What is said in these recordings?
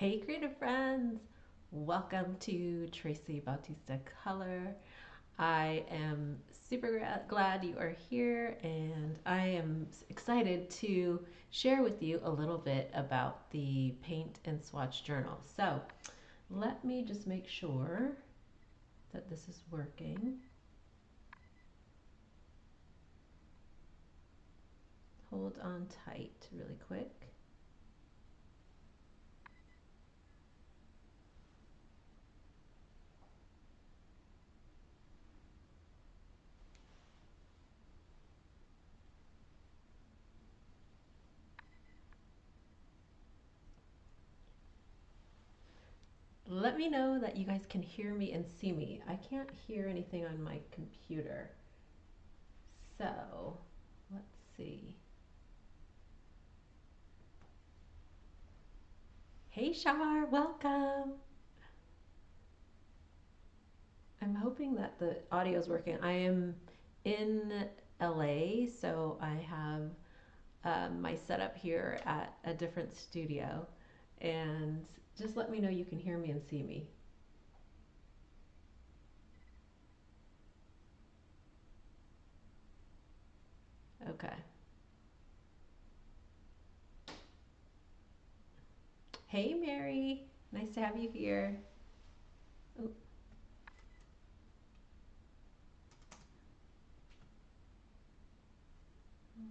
Hey creative friends! Welcome to Tracy Bautista Color. I am super glad you are here and I am excited to share with you a little bit about the Paint and Swatch Journal. So let me just make sure that this is working. Hold on tight really quick. Let me know that you guys can hear me and see me. I can't hear anything on my computer. So let's see. Hey Shar, welcome. I'm hoping that the audio is working. I am in LA, so I have my setup here at a different studio. And just let me know you can hear me and see me. Okay. Hey Mary, nice to have you here. Oh,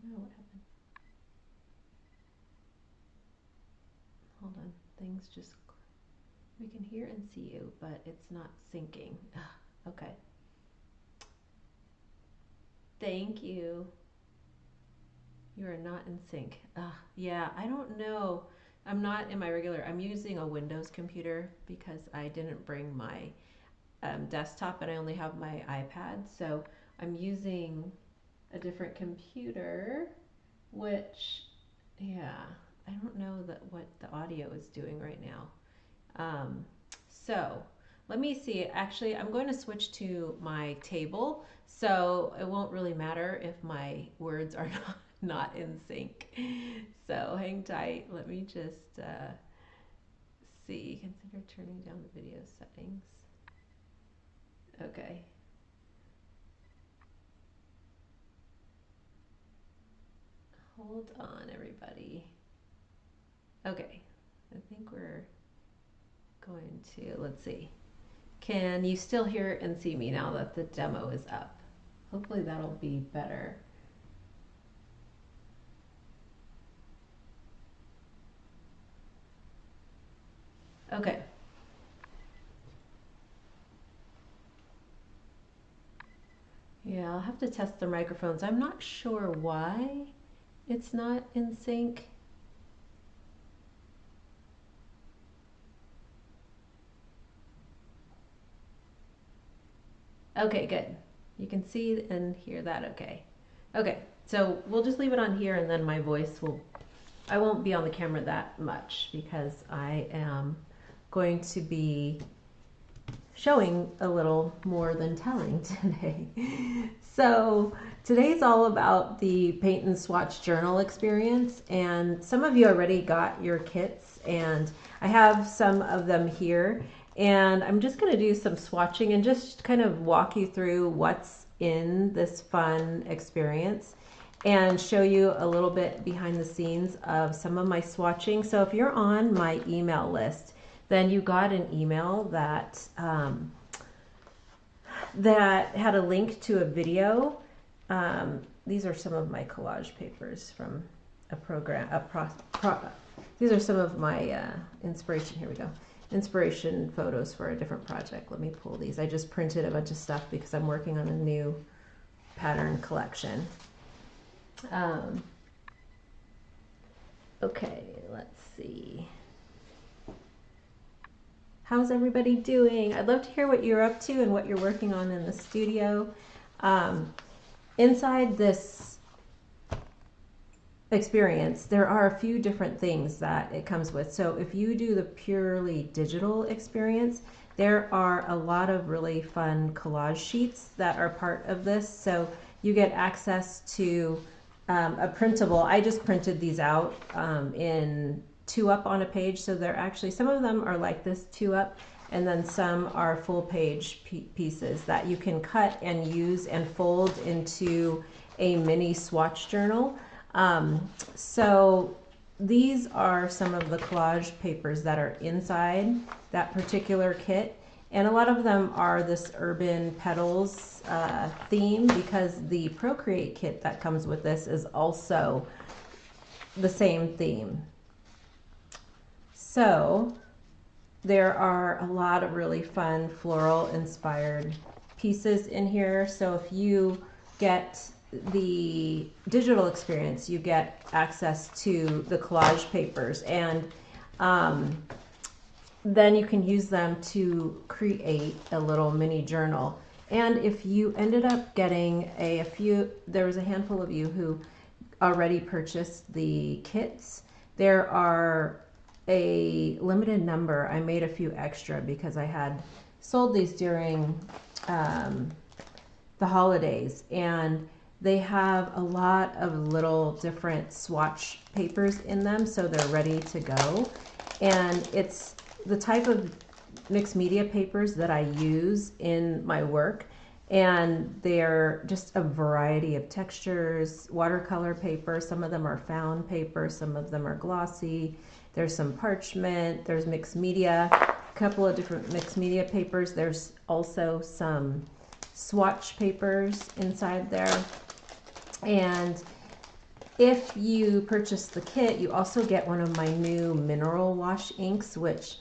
no, what happened? Hold on. Things just, we can hear and see you, but it's not syncing. Okay. Thank you. You are not in sync. Yeah, I don't know. I'm not in my regular, I'm using a Windows computer because I didn't bring my desktop and I only have my iPad. So I'm using a different computer, which, yeah, I don't know what the audio is doing right now. So let me see. Actually, I'm going to switch to my table, so it won't really matter if my words are not in sync. So hang tight. Let me just see. Consider turning down the video settings. Okay. Hold on, everybody. Okay. I think we're going to, let's see. Can you still hear and see me now that the demo is up? Hopefully that'll be better. Okay. Yeah, I'll have to test the microphones. I'm not sure why it's not in sync. Okay, good. You can see and hear that okay. Okay, so we'll just leave it on here and then my voice will, I won't be on the camera that much because I am going to be showing a little more than telling today. So today's all about the Paint and Swatch Journal Experience, and some of you already got your kits and I have some of them here, and I'm just going to do some swatching and just kind of walk you through what's in this fun experience and show you a little bit behind the scenes of some of my swatching. So if you're on my email list, then you got an email that that had a link to a video. These are some of my collage papers from a program. These are some of my inspiration. Here we go. Inspiration photos for a different project. Let me pull these. I just printed a bunch of stuff because I'm working on a new pattern collection. Okay, let's see. How's everybody doing? I'd love to hear what you're up to and what you're working on in the studio. Inside this experience, there are a few different things that it comes with. So if you do the purely digital experience, there are a lot of really fun collage sheets that are part of this. So you get access to a printable. I just printed these out in two up on a page. So they're actually, some of them are like this, two up, and then some are full page pieces that you can cut and use and fold into a mini swatch journal. So these are some of the collage papers that are inside that particular kit. And a lot of them are this urban petals theme, because the Procreate kit that comes with this is also the same theme. So there are a lot of really fun floral inspired pieces in here. So if you get the digital experience, you get access to the collage papers, and then you can use them to create a little mini journal. And if you ended up getting a few, there was a handful of you who already purchased the kits. There are a limited number. I made a few extra because I had sold these during the holidays, and they have a lot of little different swatch papers in them, so they're ready to go. And it's the type of mixed media papers that I use in my work, and they're just a variety of textures. Watercolor paper, some of them are found paper, some of them are glossy. There's some parchment, there's mixed media, a couple of different mixed media papers. There's also some swatch papers inside there. And if you purchase the kit, you also get one of my new mineral wash inks, which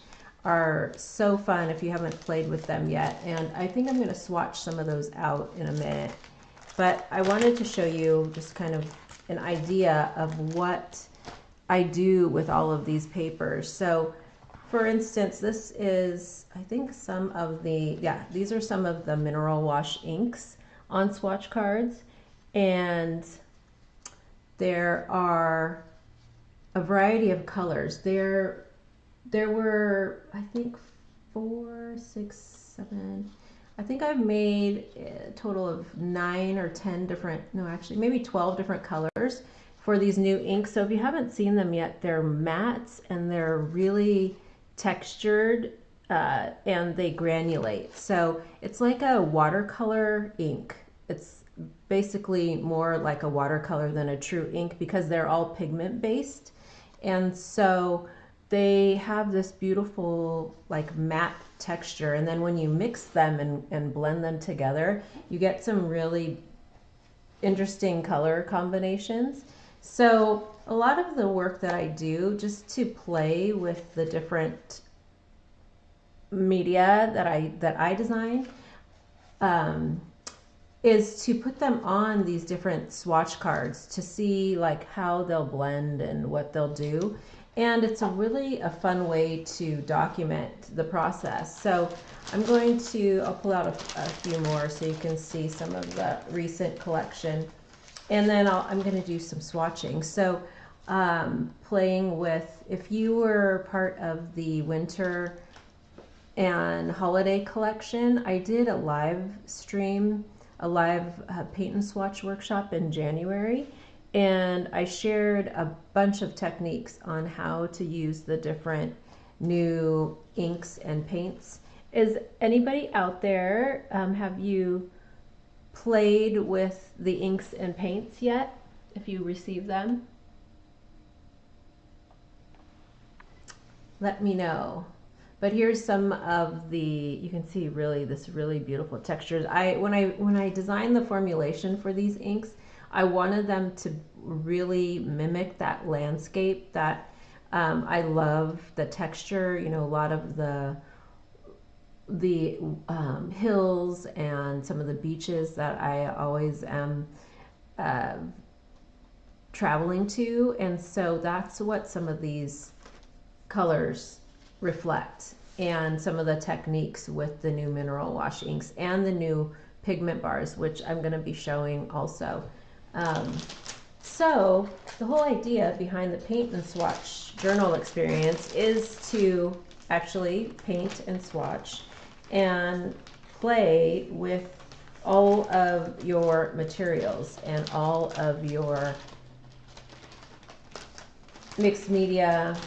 are so fun if you haven't played with them yet. And I think I'm going to swatch some of those out in a minute. But I wanted to show you just kind of an idea of what I do with all of these papers. So for instance, this is, I think some of the, yeah, these are some of the mineral wash inks on swatch cards. And there are a variety of colors. There were, I think, 4, 6, 7. I think I've made a total of 9 or 10 different, no, actually maybe 12 different colors for these new inks. So if you haven't seen them yet, they're mattes and they're really textured and they granulate. So it's like a watercolor ink. It's basically more like a watercolor than a true ink because they're all pigment based. And so they have this beautiful like matte texture, and then when you mix them and blend them together, you get some really interesting color combinations. So a lot of the work that I do just to play with the different media that I design is to put them on these different swatch cards to see like how they'll blend and what they'll do. And it's a fun way to document the process. So I'm going to, I'll pull out a few more so you can see some of the recent collection. And then I'm going to do some swatching. So playing with, if you were part of the winter and holiday collection, I did a live stream, a live paint and swatch workshop in January. And I shared a bunch of techniques on how to use the different new inks and paints. Is anybody out there, have you played with the inks and paints yet? If you receive them, let me know. But here's some of the, you can see really this really beautiful textures. When I designed the formulation for these inks, I wanted them to really mimic that landscape that I love, the texture, you know, a lot of the hills and some of the beaches that I always am traveling to. And so that's what some of these colors reflect, and some of the techniques with the new mineral wash inks and the new pigment bars, which I'm going to be showing also. So the whole idea behind the Paint and Swatch Journal Experience is to actually paint and swatch and play with all of your materials and all of your mixed media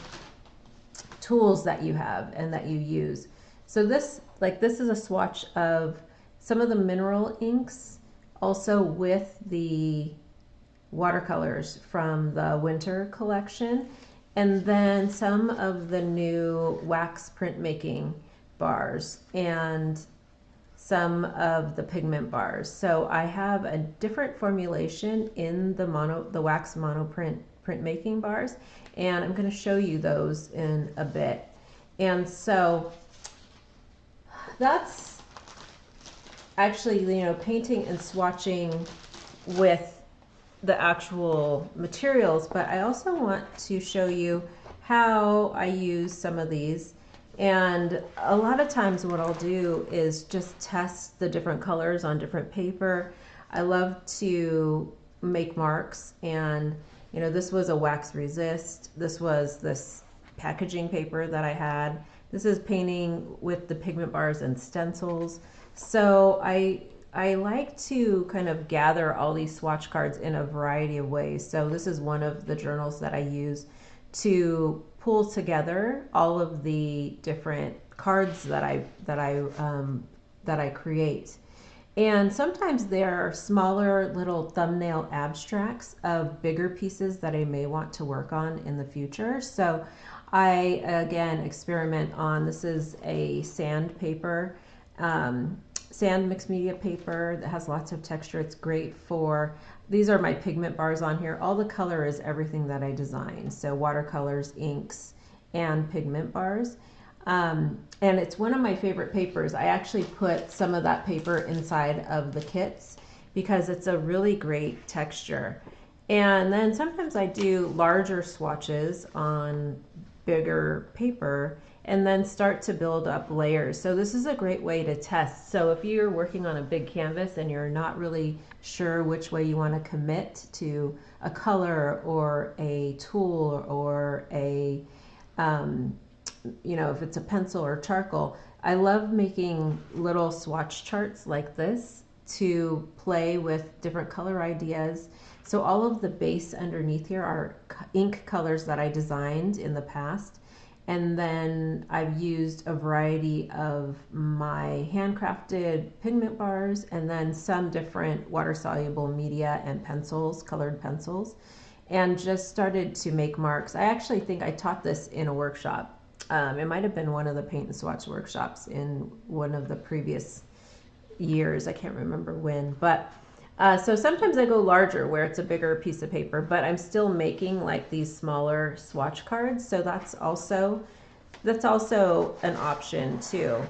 tools that you have and that you use. So this is a swatch of some of the mineral inks, also with the watercolors from the winter collection, and then some of the new wax printmaking bars and some of the pigment bars. So I have a different formulation in the wax monoprint printmaking bars, and I'm going to show you those in a bit. And so that's actually, you know, painting and swatching with the actual materials, but I also want to show you how I use some of these. And a lot of times what I'll do is just test the different colors on different paper. I love to make marks, and you know, this was a wax resist. This was this packaging paper that I had. This is painting with the pigment bars and stencils. So I like to kind of gather all these swatch cards in a variety of ways. So this is one of the journals that I use to pull together all of the different cards that I create. And sometimes there are smaller little thumbnail abstracts of bigger pieces that I may want to work on in the future. So I again experiment on, this is a sand paper, sand mixed media paper that has lots of texture. It's great for, these are my pigment bars on here. All the color is everything that I design. So watercolors, inks, and pigment bars. And it's one of my favorite papers. I actually put some of that paper inside of the kits because it's a really great texture. And then sometimes I do larger swatches on bigger paper and then start to build up layers. So this is a great way to test. So if you're working on a big canvas and you're not really sure which way you want to commit to a color or a tool or a, you know, if it's a pencil or charcoal, I love making little swatch charts like this to play with different color ideas. So all of the base underneath here are ink colors that I designed in the past. And then I've used a variety of my handcrafted pigment bars and then some different water-soluble media and pencils, colored pencils, and just started to make marks. I actually think I taught this in a workshop. It might have been one of the paint and swatch workshops in one of the previous years. I can't remember when, but so sometimes I go larger where it's a bigger piece of paper, but I'm still making like these smaller swatch cards. So that's also an option too.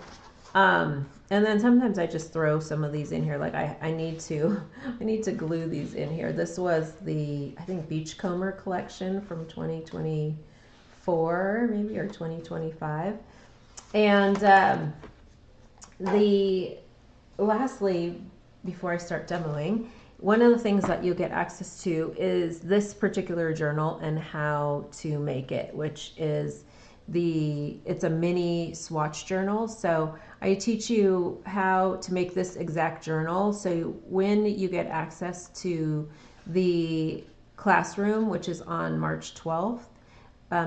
And then sometimes I just throw some of these in here. Like I need to glue these in here. This was the, I think, Beachcomber collection from 2024 maybe, or 2025. And lastly, before I start demoing, one of the things that you'll get access to is this particular journal and how to make it, which is it's a mini swatch journal. So I teach you how to make this exact journal. So when you get access to the classroom, which is on March 12th,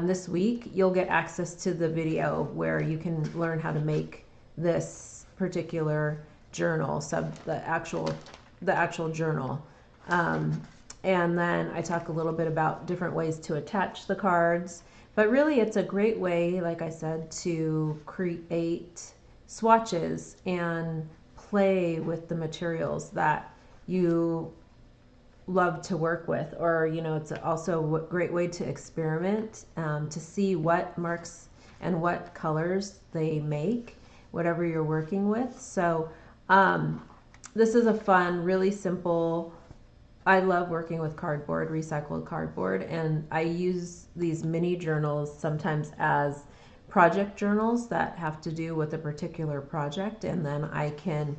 this week, you'll get access to the video where you can learn how to make this particular journal, the actual journal. And then I talk a little bit about different ways to attach the cards, but really it's a great way, like I said, to create swatches and play with the materials that you love to work with. Or, you know, it's also a great way to experiment, to see what marks and what colors they make, whatever you're working with. So this is a fun, really simple, I love working with cardboard, recycled cardboard, and I use these mini journals sometimes as project journals that have to do with a particular project, and then I can,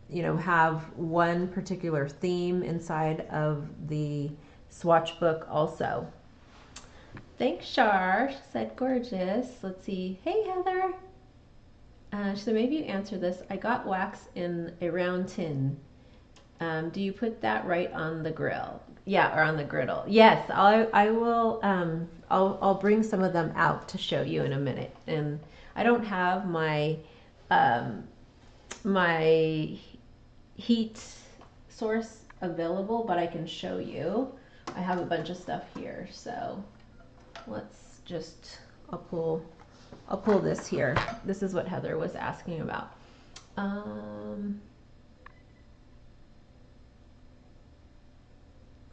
you know, have one particular theme inside of the swatch book also. Thanks, Shar. She said gorgeous. Let's see. Hey, Heather. So maybe you answer this. I got wax in a round tin. Do you put that right on the grill? Yeah, or on the griddle. Yes, I will. I'll bring some of them out to show you in a minute. And I don't have um, my heat source available, but I can show you. I have a bunch of stuff here, so let's just. I'll pull this here. This is what Heather was asking about.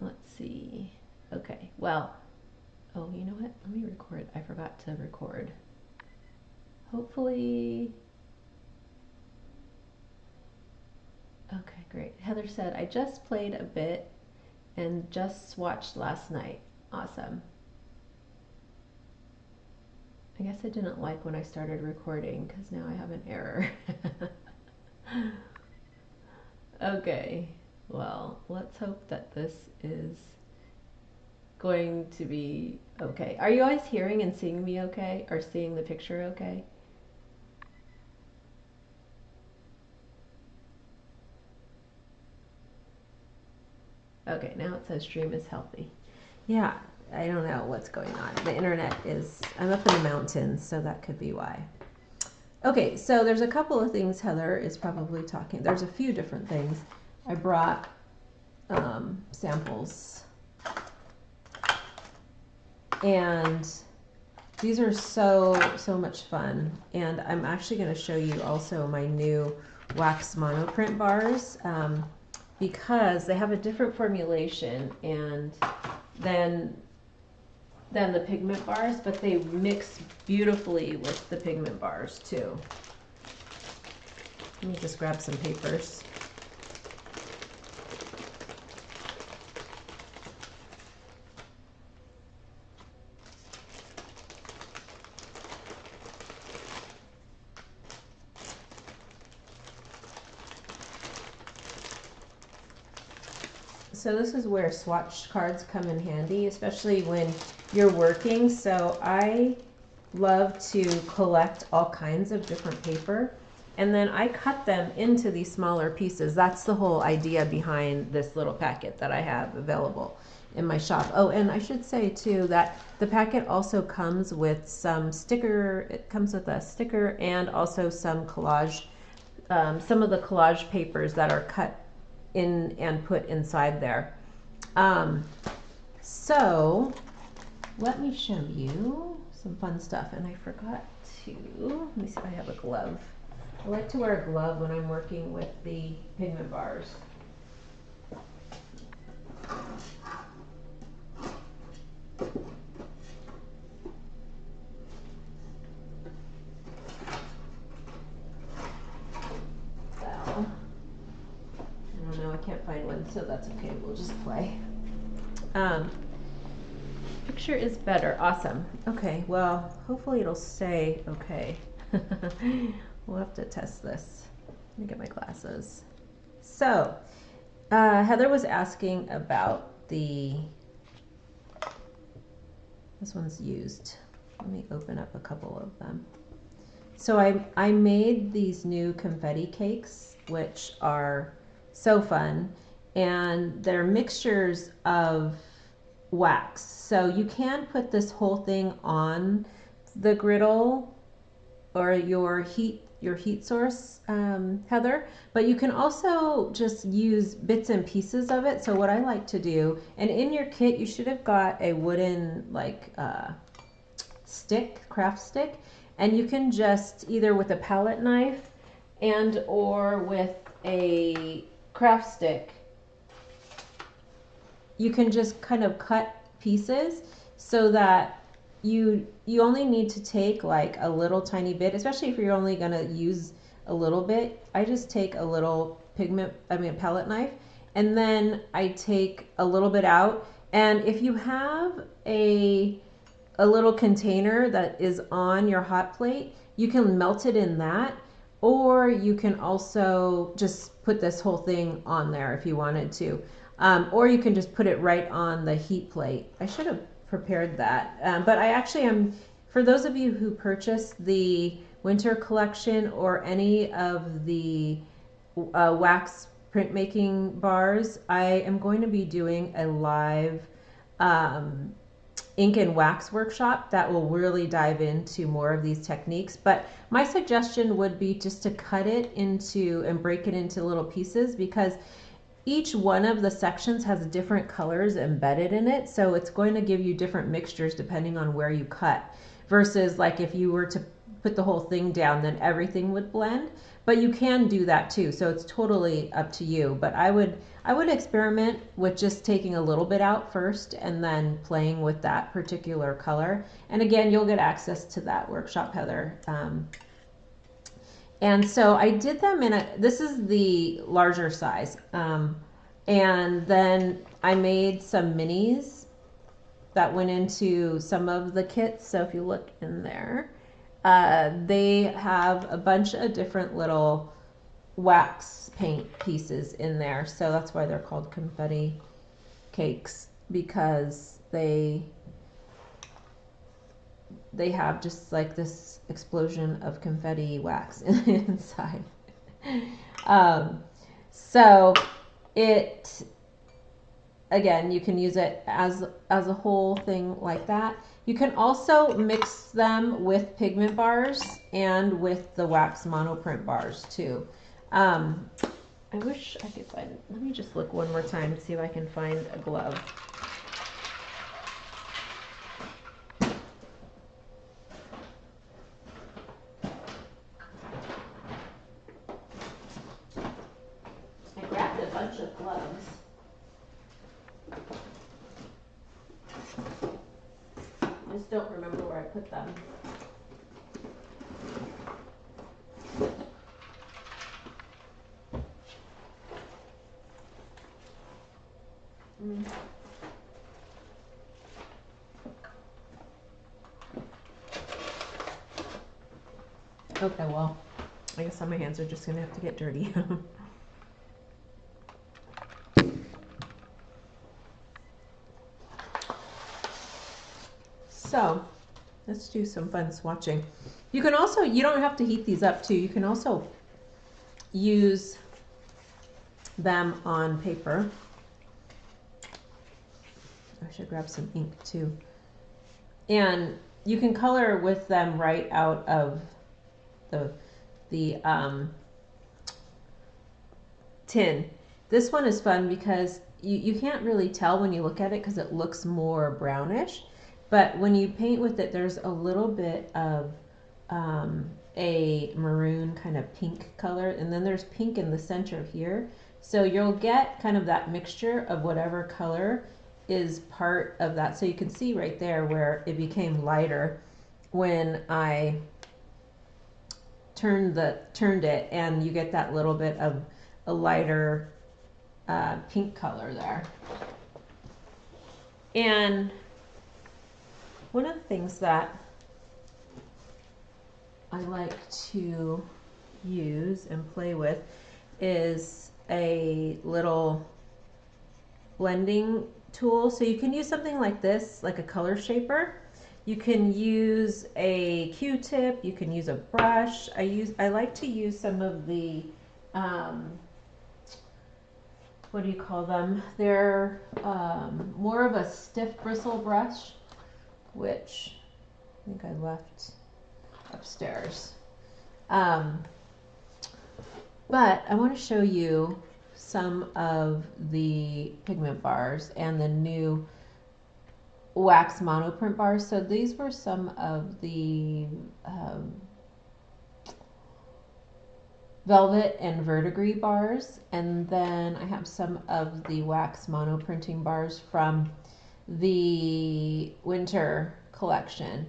Let's see. Okay, well, oh, you know what? Let me record. I forgot to record. Hopefully. Okay, great. Heather said, I just played a bit and just watched last night. Awesome. I guess I didn't like when I started recording because now I have an error. Okay, well, let's hope that this is going to be okay. Are you guys hearing and seeing me okay? Or seeing the picture okay? Okay, now it says stream is healthy. Yeah, I don't know what's going on. The internet is, I'm up in the mountains, so that could be why. Okay, so there's a couple of things Heather is probably talking. There's a few different things. I brought samples. And these are so much fun. And I'm actually going to show you also my new wax monoprint bars because they have a different formulation and than the pigment bars, but they mix beautifully with the pigment bars too. Let me just grab some papers. So this is where swatch cards come in handy, especially when you're working. So I love to collect all kinds of different paper and then I cut them into these smaller pieces. That's the whole idea behind this little packet that I have available in my shop. Oh, and I should say too that the packet also comes with some sticker. It comes with a sticker and also some collage, some of the collage papers that are cut in and put inside there. So let me show you some fun stuff. And I forgot to, let me see if I have a glove. I like to wear a glove when I'm working with the pigment bars. So that's okay, we'll just play. Picture is better, awesome. Okay, well, hopefully it'll stay okay. We'll have to test this. Let me get my glasses. So, Heather was asking about this one's used. Let me open up a couple of them. So I made these new confetti cakes, which are so fun. And they're mixtures of wax. So you can put this whole thing on the griddle or your heat source, Heather, but you can also just use bits and pieces of it. So what I like to do, and in your kit you should have got a wooden craft stick, and you can just either with a palette knife and or with a craft stick, you can just kind of cut pieces so that you only need to take like a little tiny bit, especially if you're only going to use a little bit. I just take a little palette knife, and then I take a little bit out. And if you have a little container that is on your hot plate, you can melt it in that, or you can also just put this whole thing on there if you wanted to. Or you can just put it right on the heat plate. I should have prepared that. But I actually am, for those of you who purchased the winter collection or any of the wax printmaking bars, I am going to be doing a live ink and wax workshop that will really dive into more of these techniques. But my suggestion would be just to cut it into and break it into little pieces, because each one of the sections has different colors embedded in it. So it's going to give you different mixtures depending on where you cut, versus like if you were to put the whole thing down, then everything would blend. But you can do that too, so it's totally up to you. But I would experiment with just taking a little bit out first and then playing with that particular color. And again, you'll get access to that workshop, Heather. And so I did them in this is the larger size. And then I made some minis that went into some of the kits. So if you look in there, they have a bunch of different little wax paint pieces in there. So that's why they're called confetti cakes, because they have just like this explosion of confetti wax inside. So it, again, you can use it as a whole thing like that. You can also mix them with pigment bars and with the wax monoprint bars too. I wish I could find, let me just look one more time to see if I can find a glove. I grabbed a bunch of gloves. I just don't remember where I put them. Okay, well, I guess my hands are just gonna have to get dirty. So let's do some fun swatching. You can also, you don't have to heat these up too. You can also use them on paper. I should grab some ink too. And you can color with them right out of the tin. This one is fun because you can't really tell when you look at it because it looks more brownish. But when you paint with it, there's a little bit of a maroon kind of pink color, and then there's pink in the center here. So you'll get kind of that mixture of whatever color is part of that. So you can see right there where it became lighter when I turned it, and you get that little bit of a lighter pink color there. And one of the things that I like to use and play with is a little blending tool. So you can use something like this, like a color shaper. You can use a Q-tip, you can use a brush. I like to use some of the what do you call them? They're more of a stiff bristle brush, which I think I left upstairs. But I want to show you some of the pigment bars and the new wax monoprint bars. So these were some of the velvet and verdigris bars, and then I have some of the wax monoprinting bars from the winter collection.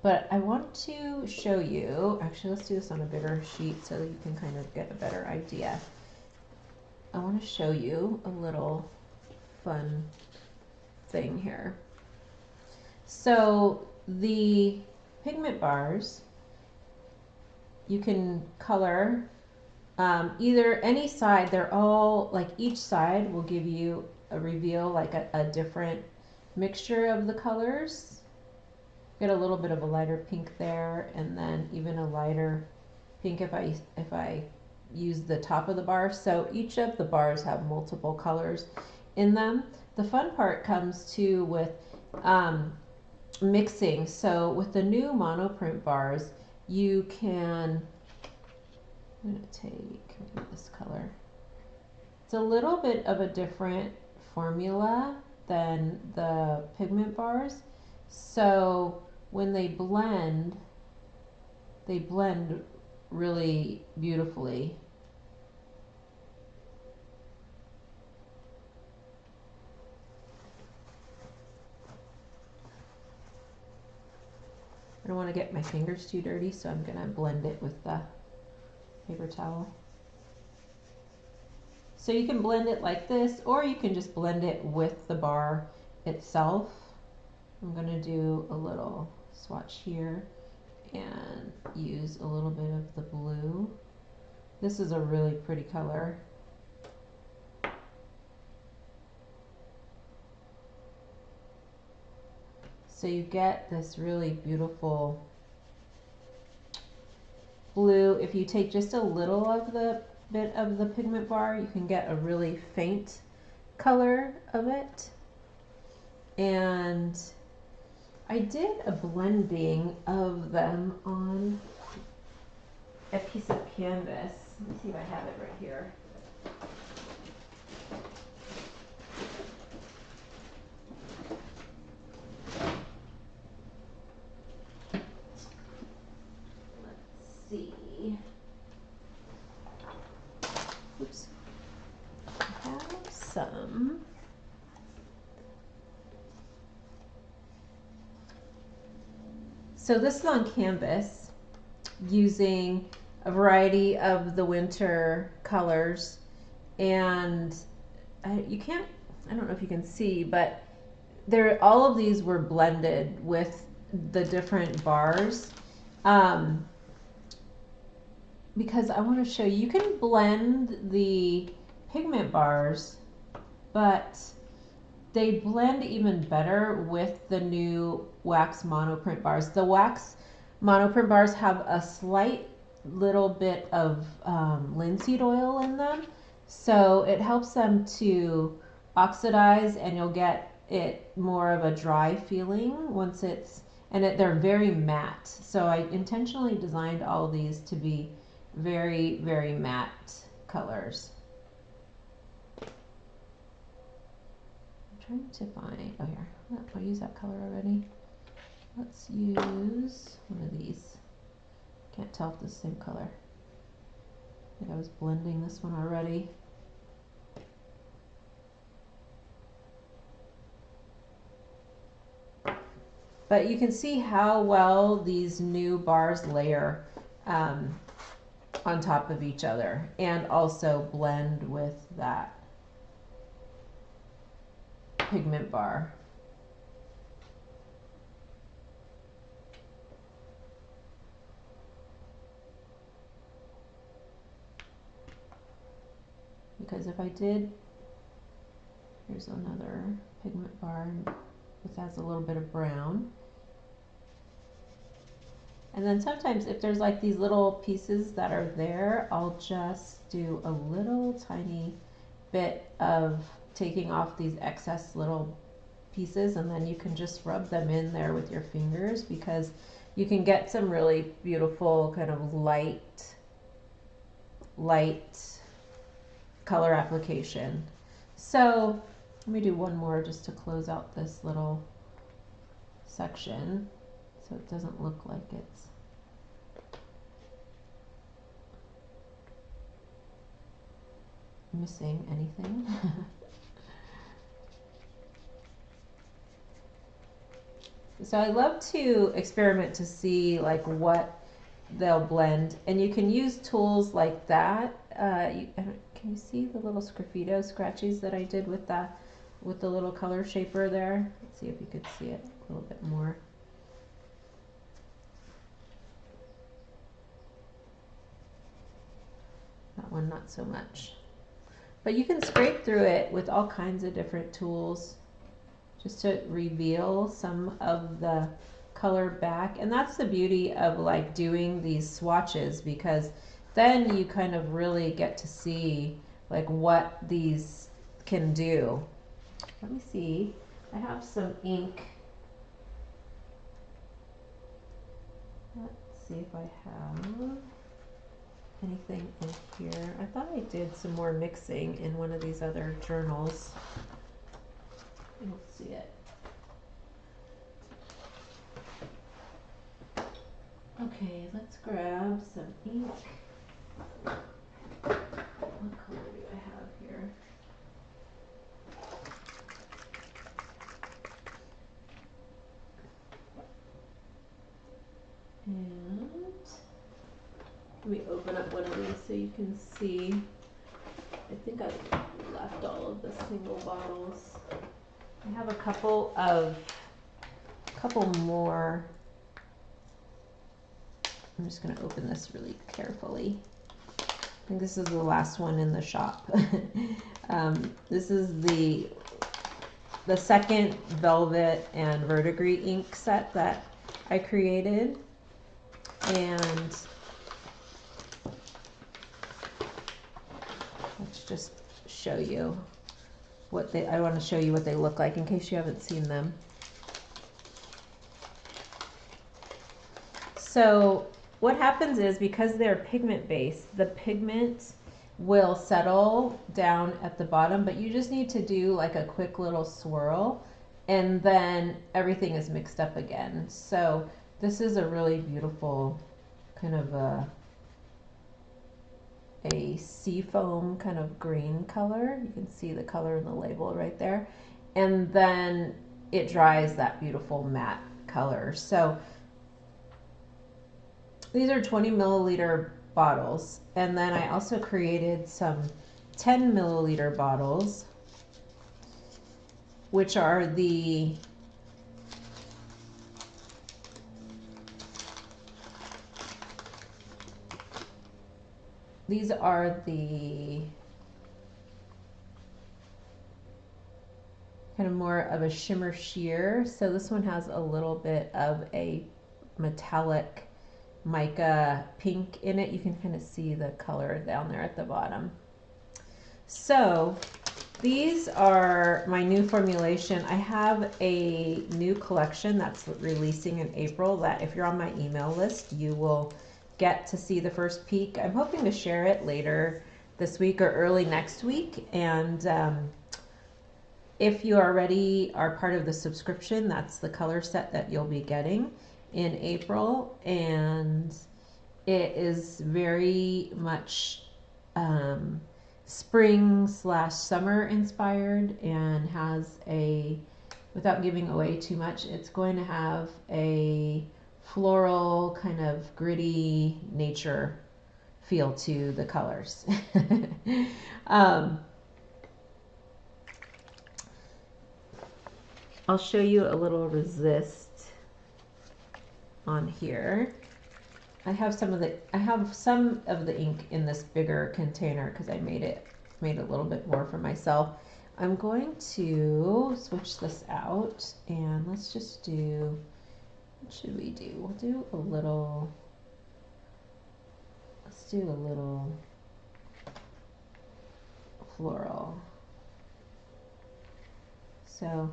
But I want to show you, actually let's do this on a bigger sheet so that you can kind of get a better idea. I want to show you a little fun thing here. So the pigment bars, you can color either any side. They're all like, each side will give you a reveal, like a different mixture of the colors. Get a little bit of a lighter pink there, and then even a lighter pink if I use the top of the bar. So each of the bars have multiple colors in them. The fun part comes too with mixing. So with the new monoprint bars, you can, I'm going to take this color. It's a little bit of a different formula than the pigment bars. So when they blend really beautifully. I don't want to get my fingers too dirty, so I'm going to blend it with the paper towel. So you can blend it like this, or you can just blend it with the bar itself. I'm going to do a little swatch here and use a little bit of the blue. This is a really pretty color. So you get this really beautiful blue. If you take just a little of the bit of the pigment bar, you can get a really faint color of it. And I did a blending of them on a piece of canvas. Let me see if I have it right here. Let's see. Oops. I have some. So this is on canvas using a variety of the winter colors, and you can't, I don't know if you can see, but all of these were blended with the different bars, because I want to show you, you can blend the pigment bars, but they blend even better with the new wax monoprint bars. The wax monoprint bars have a slight little bit of linseed oil in them, so it helps them to oxidize, and you'll get it more of a dry feeling once it's, and they're very matte. So I intentionally designed all of these to be very, very matte colors. Trying to find, oh here, I used that color already. Let's use one of these. Can't tell if this is the same color. I think I was blending this one already. But you can see how well these new bars layer on top of each other, and also blend with that pigment bar. Because if I did, here's another pigment bar, this has a little bit of brown. And then sometimes if there's like these little pieces that are there, I'll just do a little tiny bit of taking off these excess little pieces, and then you can just rub them in there with your fingers, because you can get some really beautiful kind of light color application. So let me do one more just to close out this little section so it doesn't look like it's missing anything. So I love to experiment to see like what they'll blend, and you can use tools like that. Can you see the little sgraffito scratches that I did with the little color shaper there? Let's see if you could see it a little bit more. That one not so much. But you can scrape through it with all kinds of different tools just to reveal some of the color back. And that's the beauty of like doing these swatches, because then you kind of really get to see like what these can do. Let me see. I have some ink. Let's see if I have anything in here. I thought I did some more mixing in one of these other journals. I don't see it. Okay, let's grab some ink. What color do I have here? And let me open up one of these so you can see. I think I left all of the single bottles. I have a couple more. I'm just going to open this really carefully. I think this is the last one in the shop. This is the second velvet and verdigris ink set that I created, and let's just show you what I want to show you what they look like in case you haven't seen them. So what happens is, because they're pigment based, the pigment will settle down at the bottom, but you just need to do like a quick little swirl and then everything is mixed up again. So this is a really beautiful kind of a seafoam kind of green color. You can see the color in the label right there. And then it dries that beautiful matte color. So these are 20 milliliter bottles. And then I also created some 10 milliliter bottles, which are the these are the kind of more of a shimmer sheer. So this one has a little bit of a metallic mica pink in it. You can kind of see the color down there at the bottom. So these are my new formulation. I have a new collection that's releasing in April that if you're on my email list, you will get to see the first peek. I'm hoping to share it later this week or early next week. And if you already are part of the subscription, that's the color set that you'll be getting in April. And it is very much spring / summer inspired, and has a, without giving away too much, it's going to have a floral kind of gritty nature feel to the colors. I'll show you a little resist on here. I have some of the ink in this bigger container because I made a little bit more for myself. I'm going to switch this out, and let's just do, what should we do? We'll do a little, let's do a little floral. So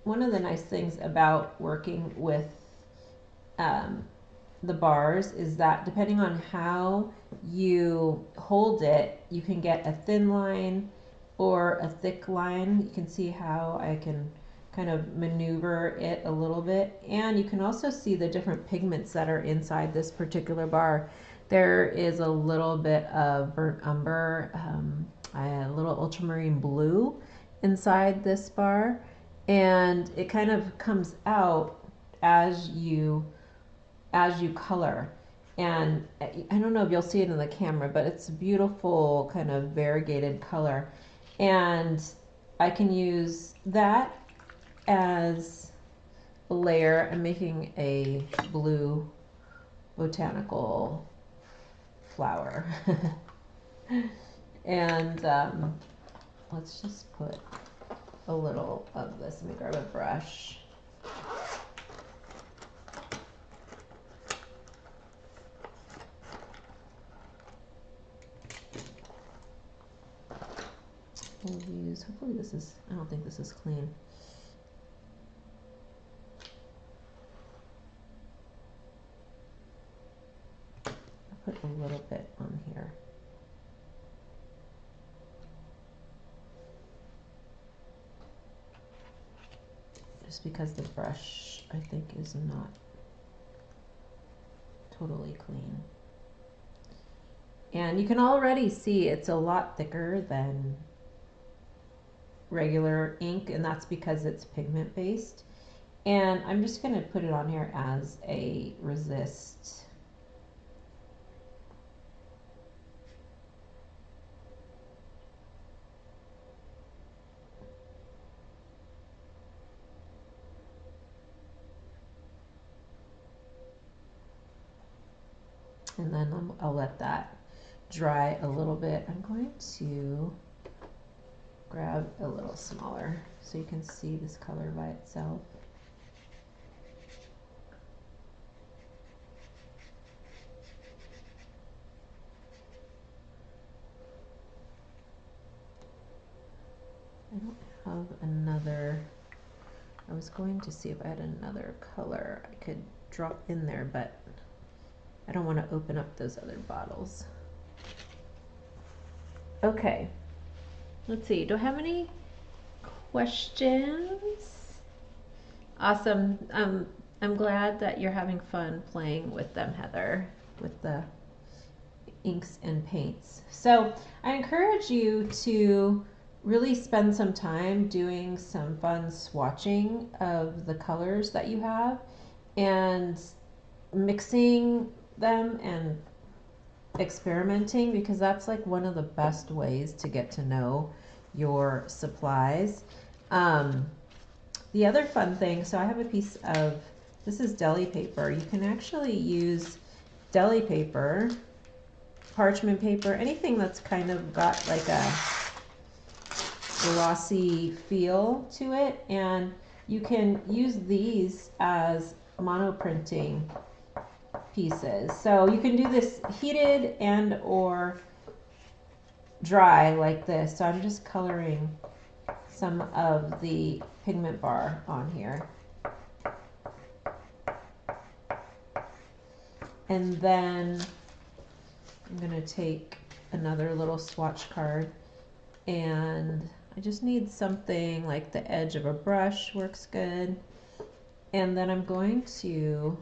one of the nice things about working with the bars is that depending on how you hold it, you can get a thin line or a thick line. You can see how I can kind of maneuver it a little bit, and you can also see the different pigments that are inside this particular bar. There is a little bit of burnt umber, a little ultramarine blue inside this bar, and it kind of comes out as you color. And I don't know if you'll see it in the camera, but it's a beautiful kind of variegated color, and I can use that as a layer. I'm making a blue botanical flower. And let's just put a little of this. Let me grab a brush. we'll use, hopefully this is, I don't think this is clean. I'll put a little bit on here. Just because the brush, I think, is not totally clean. And you can already see it's a lot thicker than regular ink, and that's because it's pigment based. And I'm just going to put it on here as a resist. And then I'll let that dry a little bit. I'm going to grab a little smaller so you can see this color by itself. I don't have another, I was going to see if I had another color I could drop in there, but I don't want to open up those other bottles. Okay, let's see, do I have any questions? Awesome. I'm glad that you're having fun playing with them, Heather, with the inks and paints. So I encourage you to really spend some time doing some fun swatching of the colors that you have and mixing them and experimenting, because that's like one of the best ways to get to know your supplies. The other fun thing, so I have a piece of, this is deli paper. You can actually use deli paper, parchment paper, anything that's kind of got like a glossy feel to it, and you can use these as monoprinting pieces. So you can do this heated and or dry like this. So I'm just coloring some of the pigment bar on here. And then I'm going to take another little swatch card, and I just need something like the edge of a brush works good. And then I'm going to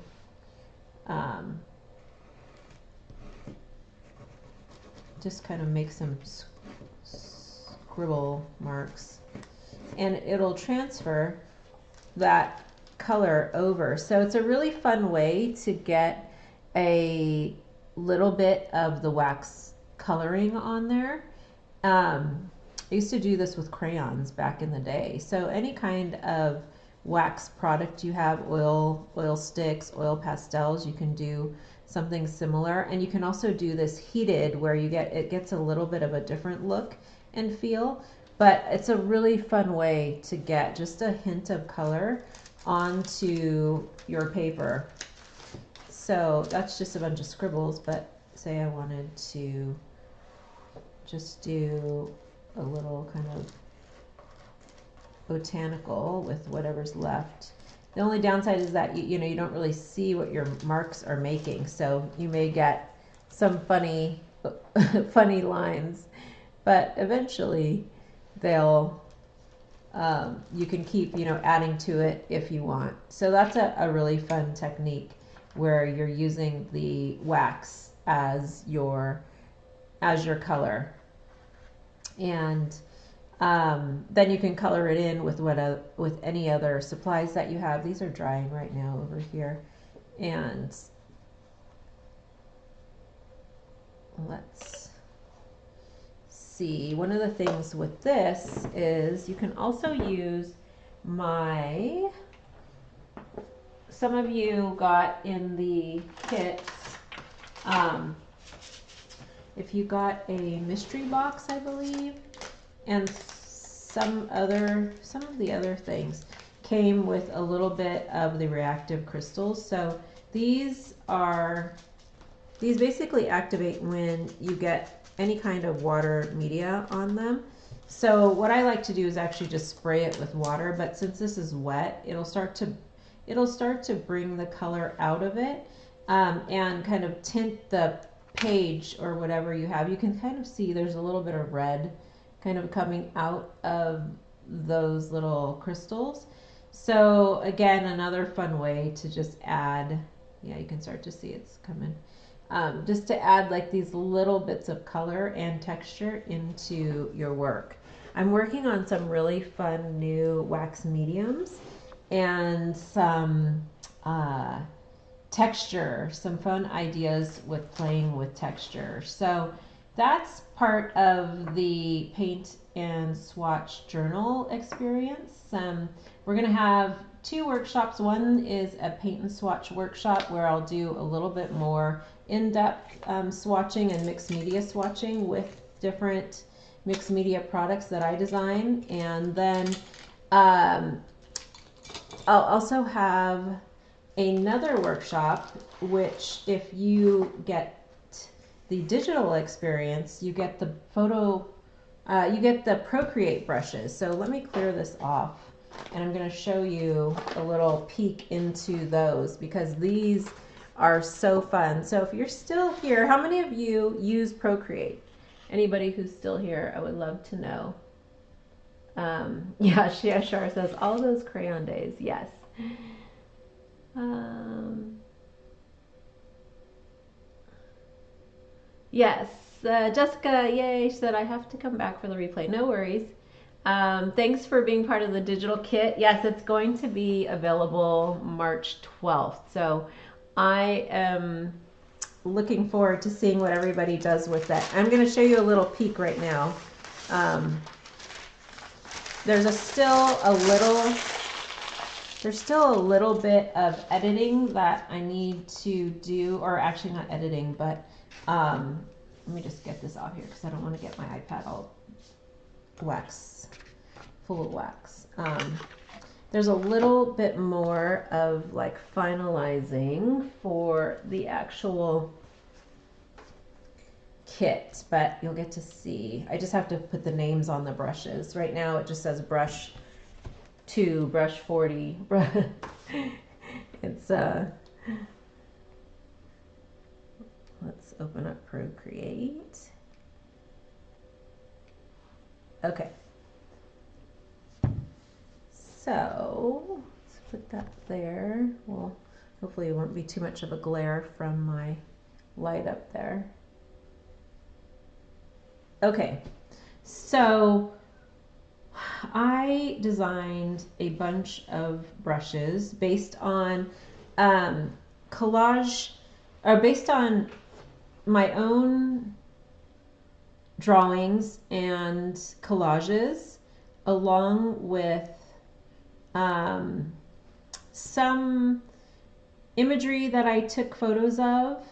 just kind of make some scribble marks, and it'll transfer that color over. So it's a really fun way to get a little bit of the wax coloring on there. I used to do this with crayons back in the day. So any kind of wax product you have, oil sticks, oil pastels, you can do something similar. And you can also do this heated where it gets a little bit of a different look and feel, but it's a really fun way to get just a hint of color onto your paper. So that's just a bunch of scribbles, but say I wanted to just do a little kind of botanical with whatever's left. The only downside is that you don't really see what your marks are making, so you may get some funny lines, but eventually they'll you can keep adding to it if you want. So that's a really fun technique where you're using the wax as your color, and then you can color it in with with any other supplies that you have. These are drying right now over here, and let's see. One of the things with this is you can also use some of you got in the kits, if you got a mystery box, I believe, and some of the other things came with a little bit of the reactive crystals. So these basically activate when you get any kind of water media on them. So what I like to do is actually just spray it with water, but since this is wet, it'll start to bring the color out of it, and kind of tint the page or whatever you have. You can kind of see there's a little bit of red kind of coming out of those little crystals. So again, another fun way to just add, yeah, you can start to see it's coming. Just to add like these little bits of color and texture into your work. I'm working on some really fun new wax mediums and some texture, some fun ideas with playing with texture. So that's part of the Paint and Swatch Journal Experience. We're going to have 2 workshops. One is a Paint and Swatch workshop where I'll do a little bit more in-depth swatching and mixed media swatching with different mixed media products that I design. And then I'll also have another workshop, which if you get the digital experience, you get the you get the Procreate brushes. So let me clear this off, and I'm going to show you a little peek into those because these are so fun. So if you're still here, how many of you use Procreate? Anybody who's still here, I would love to know. Yeah, Shar says all those crayon days. Yes. Yes, Jessica, yay, she said I have to come back for the replay. No worries. Thanks for being part of the digital kit. Yes, it's going to be available March 12th. So I am looking forward to seeing what everybody does with that. I'm going to show you a little peek right now. There's still a little bit of editing that I need to do, or actually not editing, but let me just get this off here because I don't want to get my iPad all full of wax. There's a little bit more of like finalizing for the actual kit, but you'll get to see. I just have to put the names on the brushes. Right now it just says brush 2, brush 40. It's let's open up Procreate. Okay. So let's put that there. Well, hopefully it won't be too much of a glare from my light up there. Okay, so I designed a bunch of brushes based on collage, or based on my own drawings and collages, along with some imagery that I took photos of,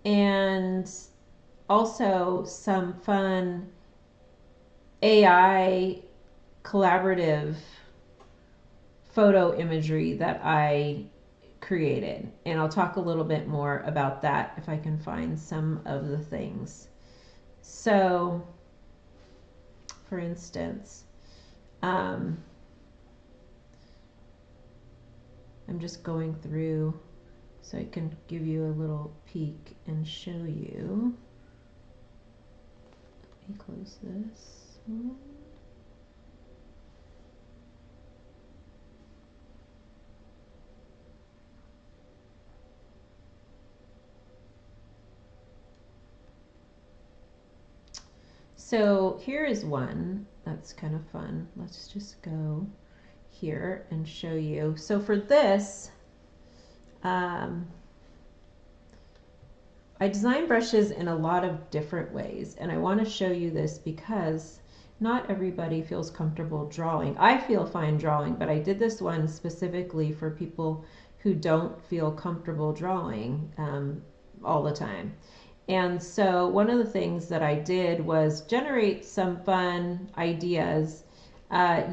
and also some fun AI collaborative photo imagery that I created. And I'll talk a little bit more about that if I can find some of the things. So, for instance, I'm just going through so I can give you a little peek and show you. Let me close this one. So here is one that's kind of fun. Let's just go here and show you. So for this, I design brushes in a lot of different ways, and I want to show you this because not everybody feels comfortable drawing. I feel fine drawing, but I did this one specifically for people who don't feel comfortable drawing all the time. And so one of the things that I did was generate some fun ideas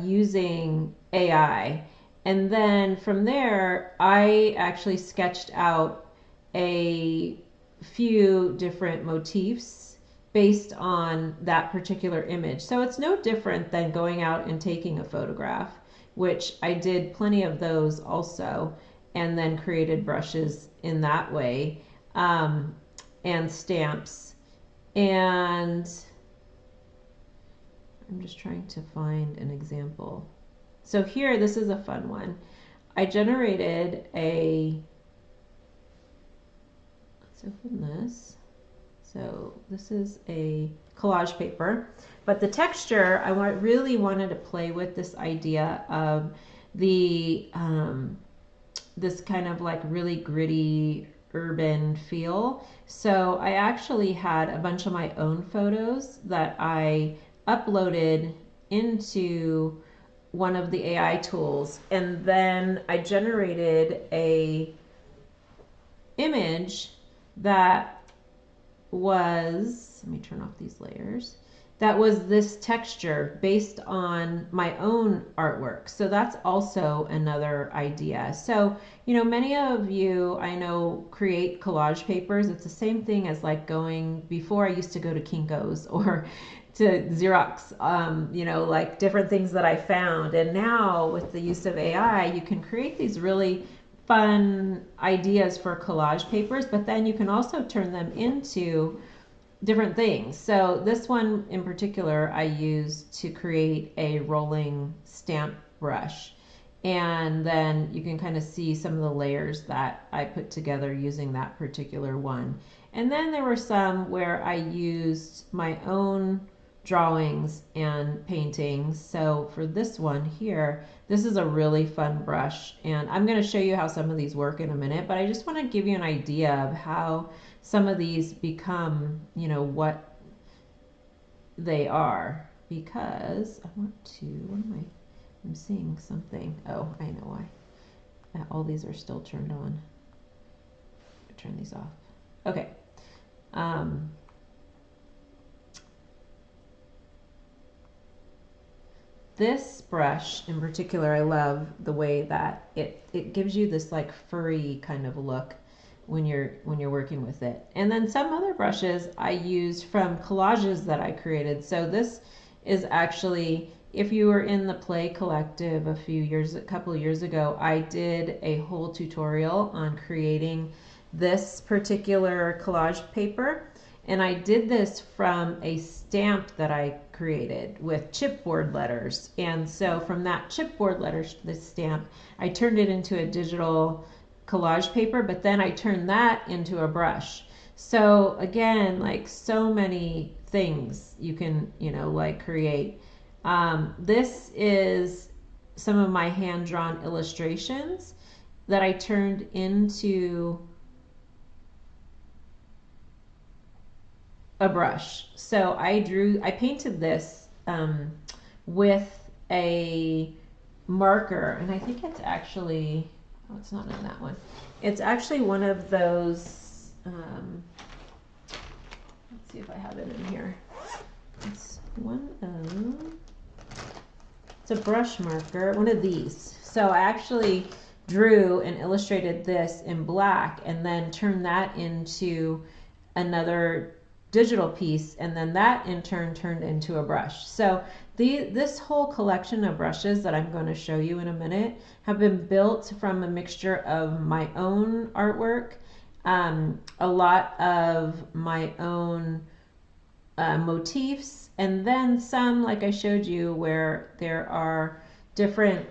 using AI. And then from there, I actually sketched out a few different motifs based on that particular image. So it's no different than going out and taking a photograph, which I did plenty of those also, and then created brushes in that way, and stamps. And I'm just trying to find an example. So here, this is a fun one. I generated a, let's open this. So this is a collage paper, but the texture, I really wanted to play with this idea of the, this kind of like really gritty urban feel. So I actually had a bunch of my own photos that I uploaded into one of the AI tools, and then I generated a image that was, let me turn off these layers, that was this texture based on my own artwork. So that's also another idea. So, you know, many of you I know create collage papers. It's the same thing as like going, before I used to go to Kinko's or to Xerox, you know, like different things that I found. And now with the use of AI, you can create these really fun ideas for collage papers, but then you can also turn them into different things. So this one in particular I used to create a rolling stamp brush, and then you can kind of see some of the layers that I put together using that particular one. And then there were some where I used my own drawings and paintings. So for this one here, this is a really fun brush, and I'm going to show you how some of these work in a minute, but I just want to give you an idea of how some of these become, you know, what they are, because I want to, what am I'm seeing something. Oh, I know why. All these are still turned on. Turn these off. Okay. This brush in particular, I love the way that it gives you this like furry kind of look when you're working with it. And then some other brushes I used from collages that I created. So this is actually, if you were in the Play Collective a couple of years ago, I did a whole tutorial on creating this particular collage paper. And I did this from a stamp that I created with chipboard letters. And so from that chipboard letters to the stamp, I turned it into a digital collage paper, but then I turned that into a brush. So again, like so many things you can, you know, like create. This is some of my hand-drawn illustrations that I turned into a brush. So I painted this with a marker, and I think it's actually, oh, it's not in that one. It's actually one of those, let's see if I have it in here. It's it's a brush marker, one of these. So I actually drew and illustrated this in black and then turned that into another digital piece, and then that in turn turned into a brush. So this whole collection of brushes that I'm going to show you in a minute have been built from a mixture of my own artwork, a lot of my own motifs, and then some, like I showed you, where there are different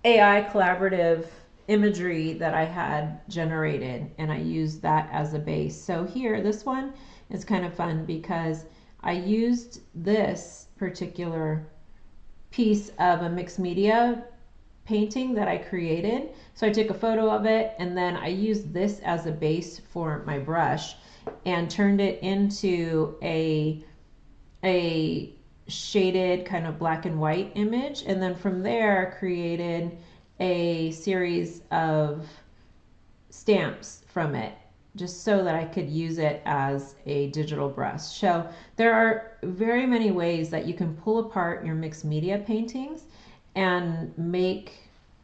AI collaborative imagery that I had generated, and I used that as a base. So here, this one is kind of fun because I used this particular piece of a mixed media painting that I created. So I took a photo of it, and then I used this as a base for my brush and turned it into a shaded kind of black and white image, and then from there created a series of stamps from it, just so that I could use it as a digital brush. So there are very many ways that you can pull apart your mixed media paintings and make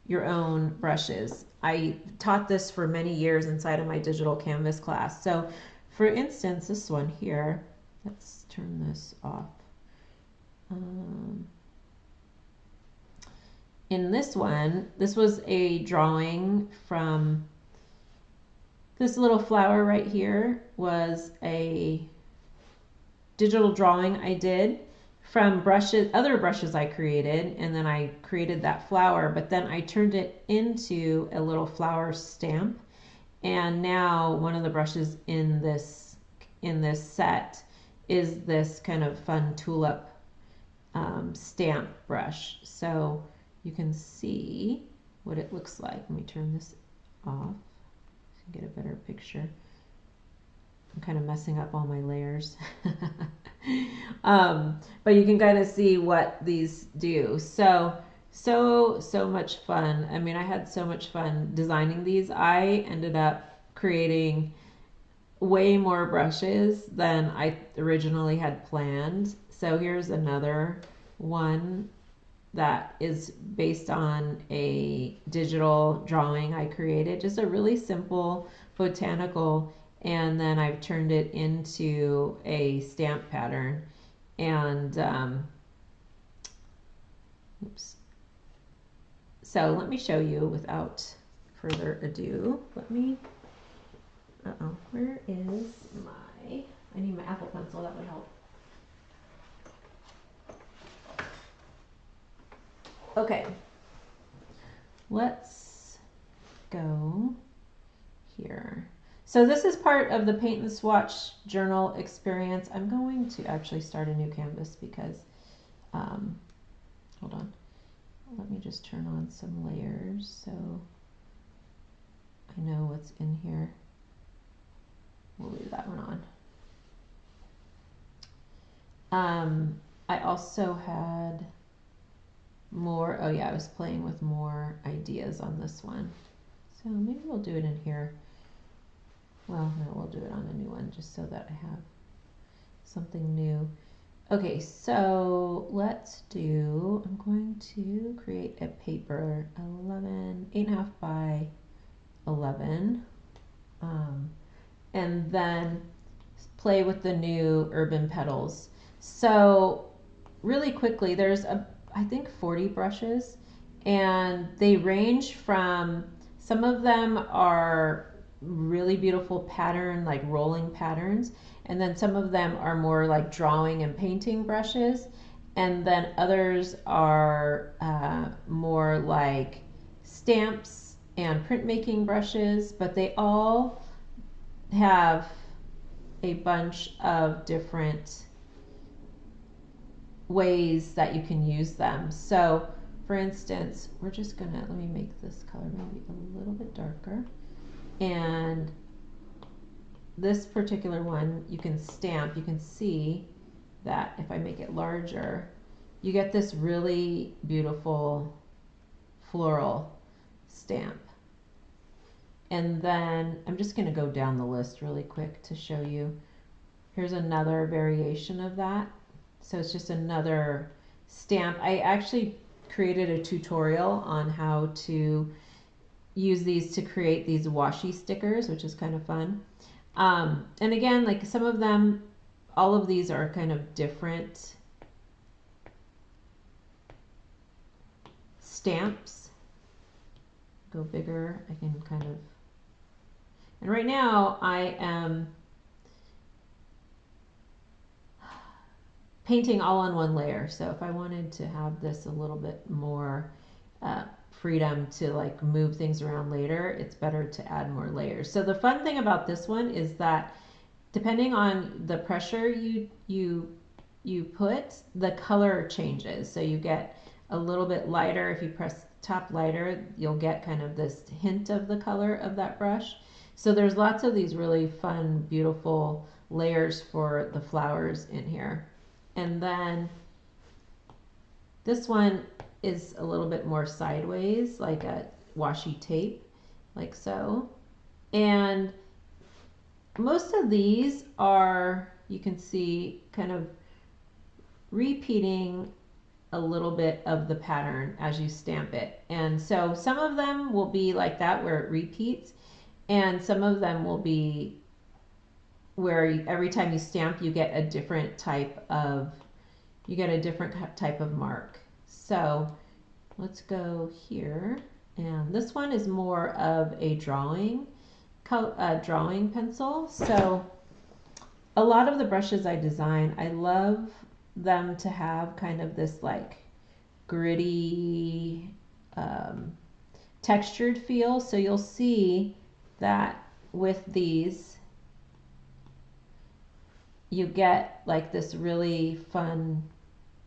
your own brushes. I taught this for many years inside of my digital canvas class. So for instance, this one here, let's turn this off. In this one, this was a drawing from this little flower right here, was a digital drawing I did from brushes, other brushes I created, and then I created that flower, but then I turned it into a little flower stamp. And now one of the brushes in this set is this kind of fun tulip stamp brush. So you can see what it looks like. Let me turn this off so you can get a better picture. I'm kind of messing up all my layers. But you can kind of see what these do. So much fun. I mean, I had so much fun designing these. I ended up creating way more brushes than I originally had planned. So here's another one that is based on a digital drawing I created. Just a really simple botanical, and then I've turned it into a stamp pattern. And oops. So let me show you without further ado. Let me, where is my, I need my Apple pencil, that would help. Okay, let's go here. So this is part of the Paint and Swatch Journal Experience. I'm going to actually start a new canvas because, hold on. Let me just turn on some layers so I know what's in here. We'll leave that one on. I also had more, oh yeah, I was playing with more ideas on this one. So maybe we'll do it in here. Well, no, we'll do it on a new one just so that I have something new. Okay, so let's do, I'm going to create a paper 8.5 by 11, and then play with the new urban petals. So really quickly, there's I think 40 brushes, and they range from, some of them are really beautiful pattern, like rolling patterns, and then some of them are more like drawing and painting brushes, and then others are more like stamps and printmaking brushes, but they all have a bunch of different ways that you can use them. So for instance, we're just gonna, let me make this color maybe a little bit darker. And this particular one, you can stamp, you can see that if I make it larger, you get this really beautiful floral stamp. And then I'm just gonna go down the list really quick to show you. Here's another variation of that. So it's just another stamp. I actually created a tutorial on how to use these to create these washi stickers, which is kind of fun. And again, like some of them, all of these are kind of different stamps. Go bigger, I can kind of, and right now I am painting all on one layer. So if I wanted to have this a little bit more freedom to like move things around later, it's better to add more layers. So the fun thing about this one is that depending on the pressure you put, the color changes. So you get a little bit lighter. If you press top lighter, you'll get kind of this hint of the color of that brush. So there's lots of these really fun, beautiful layers for the flowers in here. And then this one is a little bit more sideways, like a washi tape, like so. And most of these are, you can see, kind of repeating a little bit of the pattern as you stamp it. And so some of them will be like that where it repeats, and some of them will be where every time you stamp, you get a different type of mark. So let's go here, and this one is more of a drawing pencil. So a lot of the brushes I design, I love them to have kind of this like gritty, textured feel. So you'll see that with these, you get like this really fun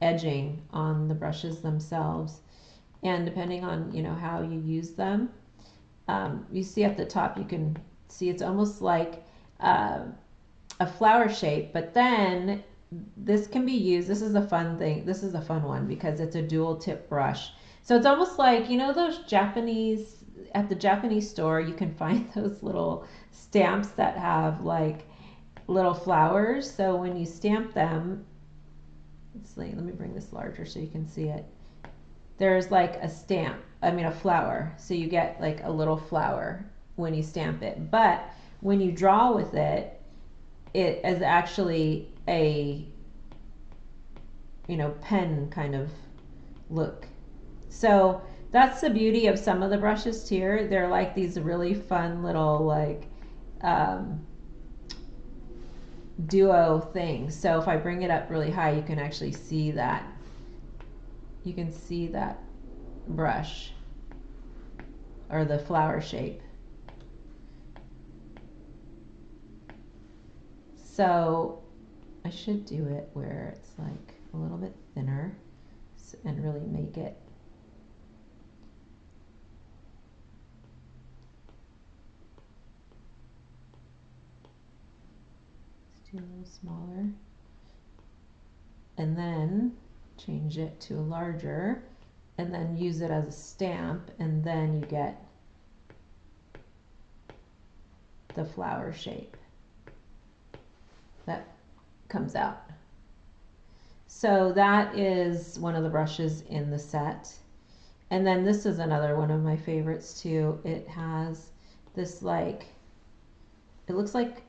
edging on the brushes themselves. And depending on, you know, how you use them, you see at the top, you can see it's almost like a flower shape, but then this can be used. This is a fun thing. This is a fun one because it's a dual tip brush. So it's almost like, you know, those Japanese, at the Japanese store, you can find those little stamps that have like little flowers. So when you stamp them, let me bring this larger so you can see it. There's like a flower. So you get like a little flower when you stamp it. But when you draw with it, it is actually a, you know, pen kind of look. So that's the beauty of some of the brushes here. They're like these really fun little like duo things. So if I bring it up really high, you can actually see that. You can see that brush or the flower shape. So I should do it where it's like a little bit thinner and really make it. Let's do a little smaller. And then change it to a larger, and then use it as a stamp, and then you get the flower shape that comes out. So that is one of the brushes in the set. And then this is another one of my favorites too. It has this like, it looks like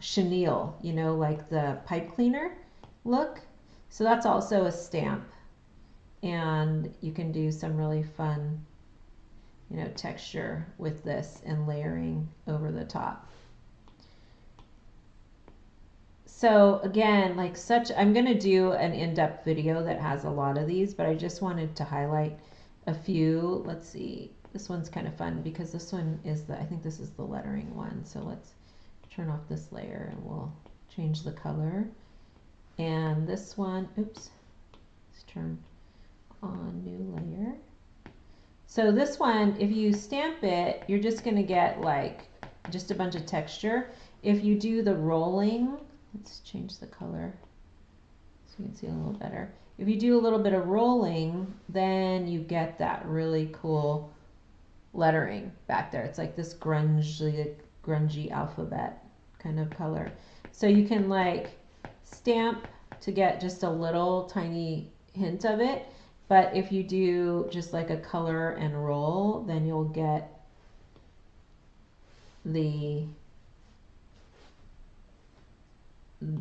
chenille, you know, like the pipe cleaner look. So that's also a stamp, and you can do some really fun, you know, texture with this and layering over the top. So again, like I'm going to do an in-depth video that has a lot of these, but I just wanted to highlight a few. Let's see. This one's kind of fun because this one is I think this is the lettering one. So let's turn off this layer and we'll change the color. And this one, oops, let's turn on new layer. So this one, if you stamp it, you're just going to get like just a bunch of texture. If you do the rolling, let's change the color so you can see a little better. If you do a little bit of rolling, then you get that really cool lettering back there. It's like this grungy alphabet kind of color. So you can like stamp to get just a little tiny hint of it, but if you do just like a color and roll, then you'll get the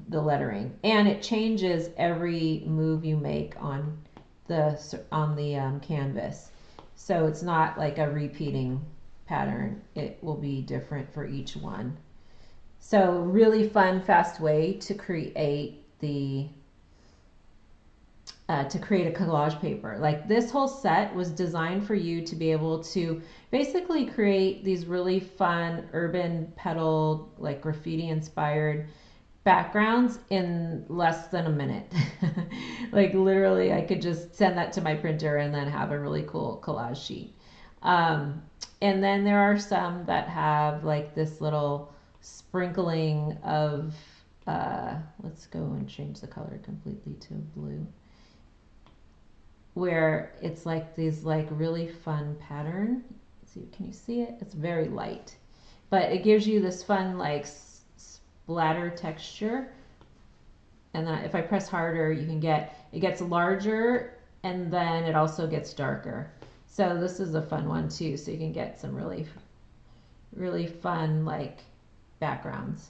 lettering, and it changes every move you make on the canvas. So it's not like a repeating pattern. It will be different for each one. So really fun, fast way to create a collage paper. Like this whole set was designed for you to be able to basically create these really fun urban petal, like graffiti inspired backgrounds in less than a minute. Like literally I could just send that to my printer and then have a really cool collage sheet. And then there are some that have like this little sprinkling of let's go and change the color completely to blue, where it's like these like really fun pattern. Let's see, can you see it? It's very light, but it gives you this fun like splatter texture. And then if I press harder, you can get, it gets larger and then it also gets darker. So this is a fun one too. So you can get some really, really fun like backgrounds.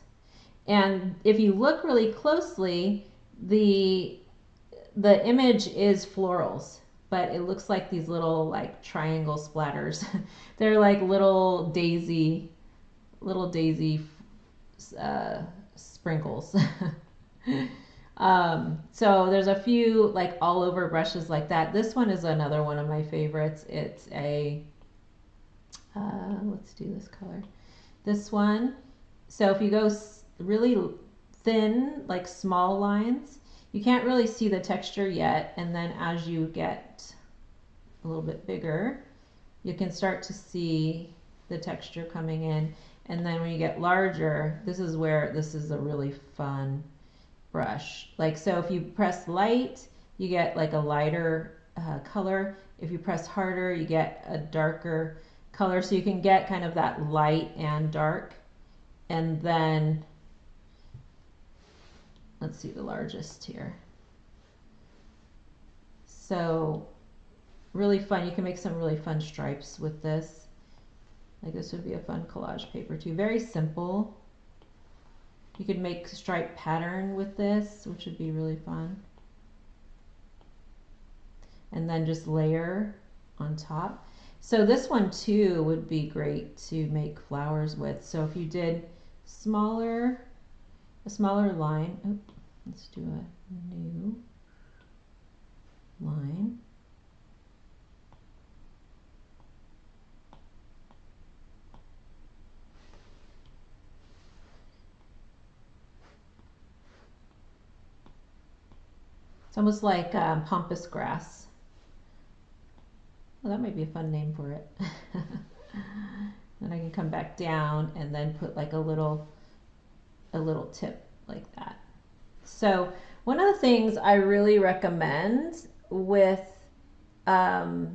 And if you look really closely, the image is florals, but it looks like these little like triangle splatters. They're like little daisy sprinkles. So there's a few like all over brushes like that. This one is another one of my favorites. It's a let's do this color. This one. So if you go really thin, like small lines, you can't really see the texture yet. And then as you get a little bit bigger, you can start to see the texture coming in. And then when you get larger, this is where this is a really fun brush. Like, so if you press light, you get like a lighter color. If you press harder, you get a darker color. So you can get kind of that light and dark. And then, let's see the largest here. So really fun. You can make some really fun stripes with this. Like this would be a fun collage paper too. Very simple. You could make stripe pattern with this, which would be really fun. And then just layer on top. So this one too would be great to make flowers with. So if you did a smaller line, oh, let's do a new line. It's almost like pampas grass. Well, that might be a fun name for it. Then I can come back down and then put like a little tip like that. So one of the things I really recommend with the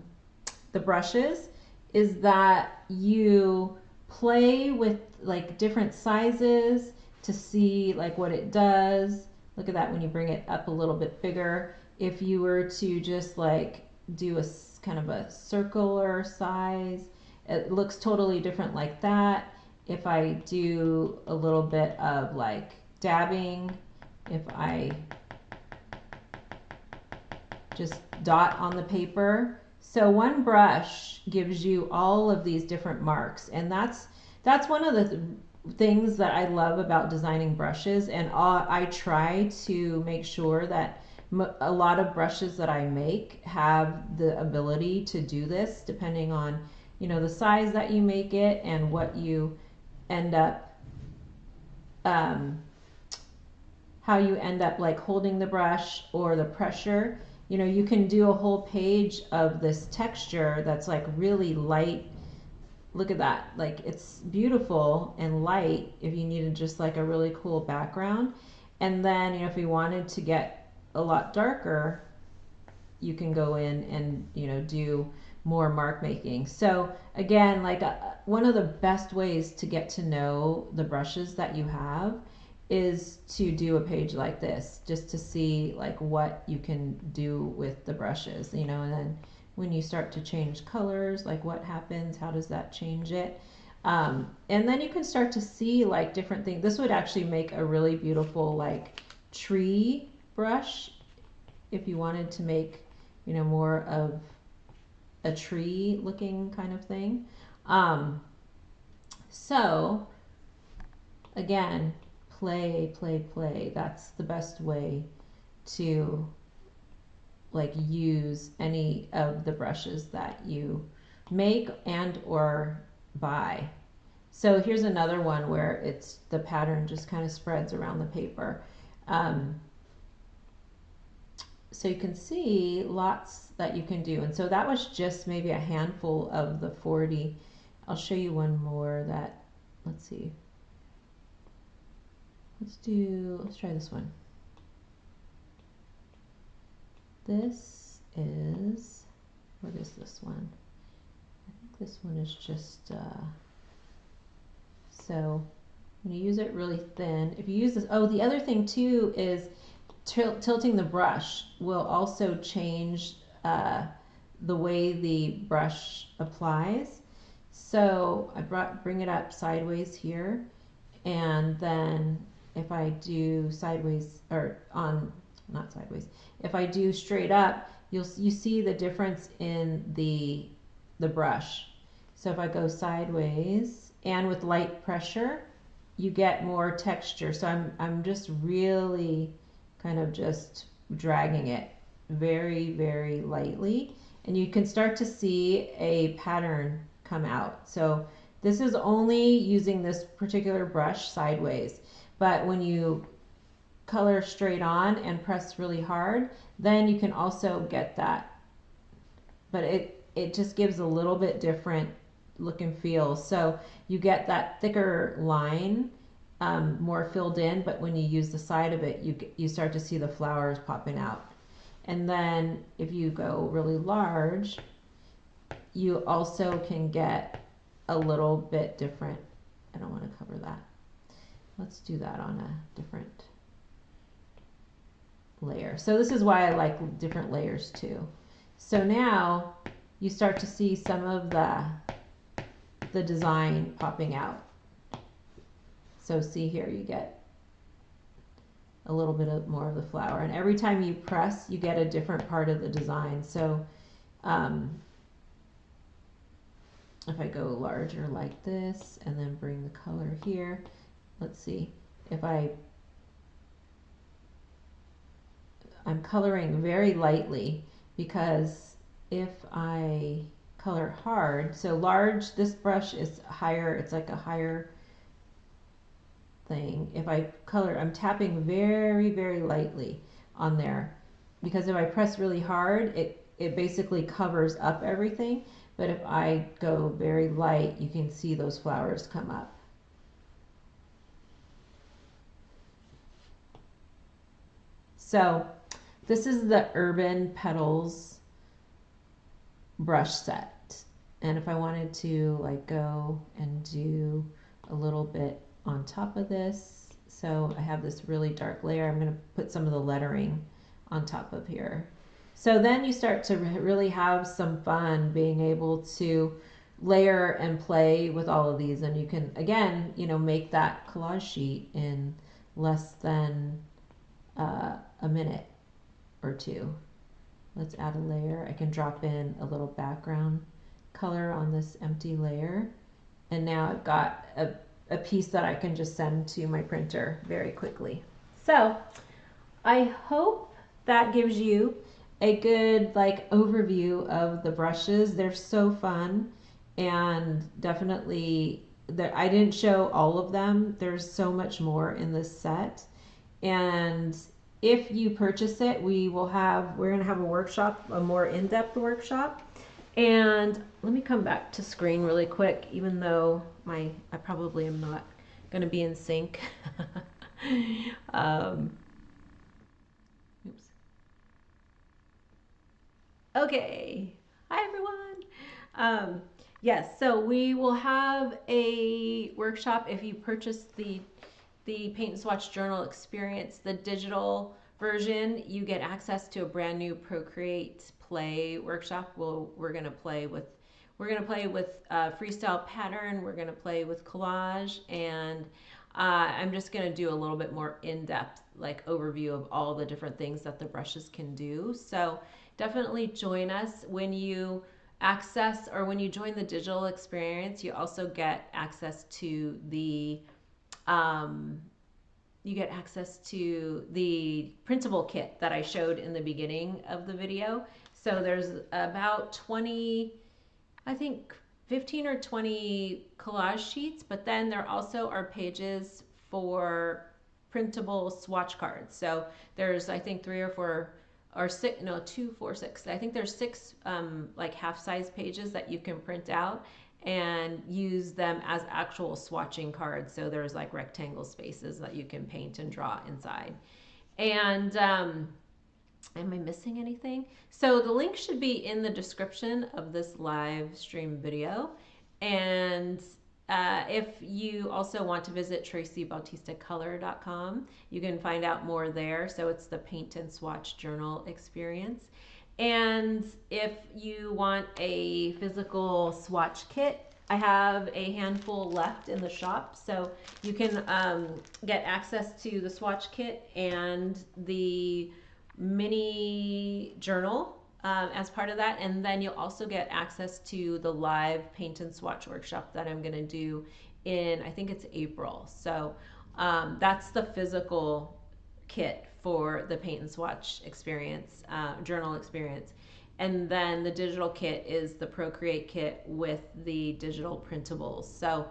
brushes is that you play with like different sizes to see like what it does. Look at that when you bring it up a little bit bigger. If you were to just like do a kind of a circular size, it looks totally different like that. If I do a little bit of like dabbing, if I just dot on the paper. So one brush gives you all of these different marks, and that's one of the things that I love about designing brushes. And I try to make sure that a lot of brushes that I make have the ability to do this, depending on, you know, the size that you make it and what you end up how you end up like holding the brush or the pressure. You know, you can do a whole page of this texture that's like really light. Look at that, like it's beautiful and light if you needed just like a really cool background. And then, you know, if you wanted to get a lot darker, you can go in and, you know, do more mark making. So again, like one of the best ways to get to know the brushes that you have is to do a page like this, just to see like what you can do with the brushes, you know. And then when you start to change colors, like what happens, how does that change it? And then you can start to see like different things. This would actually make a really beautiful like tree brush if you wanted to make, you know, more of a tree looking kind of thing. So again, play. That's the best way to like use any of the brushes that you make and or buy. So here's another one where it's the pattern just kind of spreads around the paper. So you can see lots that you can do. And so that was just maybe a handful of the 40. I'll show you one more that, let's see. Let's try this one. This is, what is this one? I think this one is just, so when you use it really thin, if you use this, oh, the other thing too is tilting the brush will also change the way the brush applies. So I bring it up sideways here, and then if I do sideways, or on, not sideways, if I do straight up, you see the difference in the brush. So if I go sideways and with light pressure, you get more texture. So I'm just really kind of just dragging it very, very lightly, and you can start to see a pattern come out. So this is only using this particular brush sideways, but when you color straight on and press really hard, then you can also get that. But it just gives a little bit different look and feel. So you get that thicker line, more filled in, but when you use the side of it, you start to see the flowers popping out. And then if you go really large, you also can get a little bit different. I don't want to cover that. Let's do that on a different layer. So this is why I like different layers too. So now you start to see some of the design popping out. So see here, you get a little bit more of the flower, and every time you press, you get a different part of the design. So if I go larger like this and then bring the color here, let's see, if I'm coloring very lightly, because if I color hard, so large, this brush is higher, it's like a higher thing. If I color, I'm tapping very, very lightly on there, because if I press really hard, it basically covers up everything. But if I go very light, you can see those flowers come up. So this is the Urban Petals brush set. And if I wanted to like go and do a little bit on top of this, so I have this really dark layer, I'm going to put some of the lettering on top of here. So then you start to really have some fun being able to layer and play with all of these, and you can, again, you know, make that collage sheet in less than a minute or two. Let's add a layer. I can drop in a little background color on this empty layer, and now I've got a piece that I can just send to my printer very quickly. So I hope that gives you a good like overview of the brushes. They're so fun, and definitely I didn't show all of them. There's so much more in this set, and if you purchase it, we're going to have a workshop, a more in-depth workshop. And let me come back to screen really quick, even though I probably am not going to be in sync. Oops. Okay. Hi, everyone. Yes, so we will have a workshop if you purchase the Paint Swatch Journal Experience, the digital version. You get access to a brand new Procreate play workshop. We're gonna play with freestyle pattern. We're gonna play with collage, and I'm just gonna do a little bit more in-depth like overview of all the different things that the brushes can do. So definitely join us. When you access, or when you join the digital experience, you also get access to the printable kit that I showed in the beginning of the video. So there's about 20, I think 15 or 20 collage sheets, but then there also are pages for printable swatch cards. So there's, I think, 3 or 4 or 6, no, 2, 4, 6. I think there's 6 like half-size pages that you can print out and use them as actual swatching cards. So there's like rectangle spaces that you can paint and draw inside. And am I missing anything? So the link should be in the description of this live stream video. And if you also want to visit tracybautistacolor.com, you can find out more there. So it's the Paint and Swatch Journal Experience. And if you want a physical swatch kit, I have a handful left in the shop, so you can get access to the swatch kit and the mini journal as part of that. And then you'll also get access to the live paint and swatch workshop that I'm going to do in, I think it's April. So that's the physical kit for the paint and swatch experience, journal experience. And then the digital kit is the Procreate kit with the digital printables. So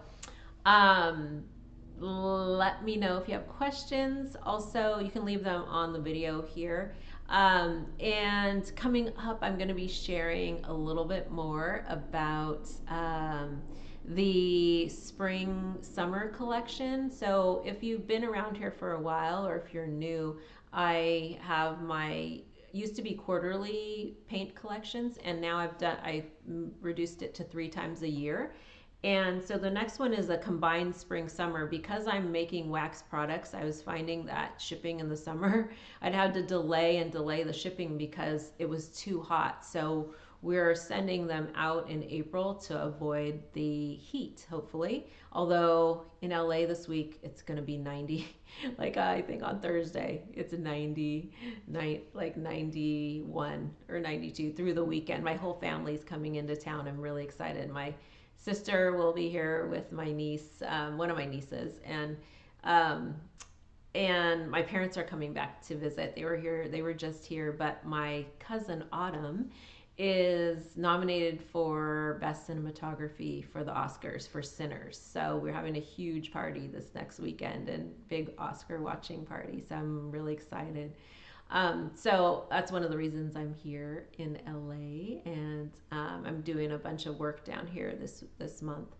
let me know if you have questions. Also, you can leave them on the video here. And coming up, I'm going to be sharing a little bit more about the spring summer collection. So if you've been around here for a while, or if you're new, I have my used to be quarterly paint collections, and now I've reduced it to 3 times a year. And so the next one is a combined spring summer. Because I'm making wax products, I was finding that shipping in the summer, I'd have to delay the shipping because it was too hot. So we're sending them out in April to avoid the heat, hopefully. Although in LA this week it's going to be 90. Like I think on Thursday it's 90, like 91 or 92 through the weekend. My whole family's coming into town. I'm really excited. My sister will be here with my niece, one of my nieces, and my parents are coming back to visit. They were here, they were just here, but my cousin Autumn is nominated for Best Cinematography for the Oscars for Sinners. So we're having a huge party this next weekend and big Oscar watching party. So I'm really excited. So that's one of the reasons I'm here in LA, and I'm doing a bunch of work down here this month.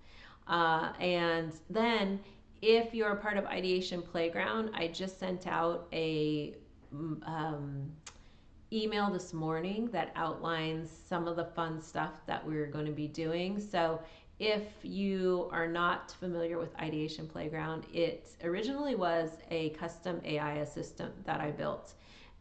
And then if you're a part of Ideation Playground, I just sent out a email this morning that outlines some of the fun stuff that we're going to be doing. So if you are not familiar with Ideation Playground, it originally was a custom AI assistant that I built.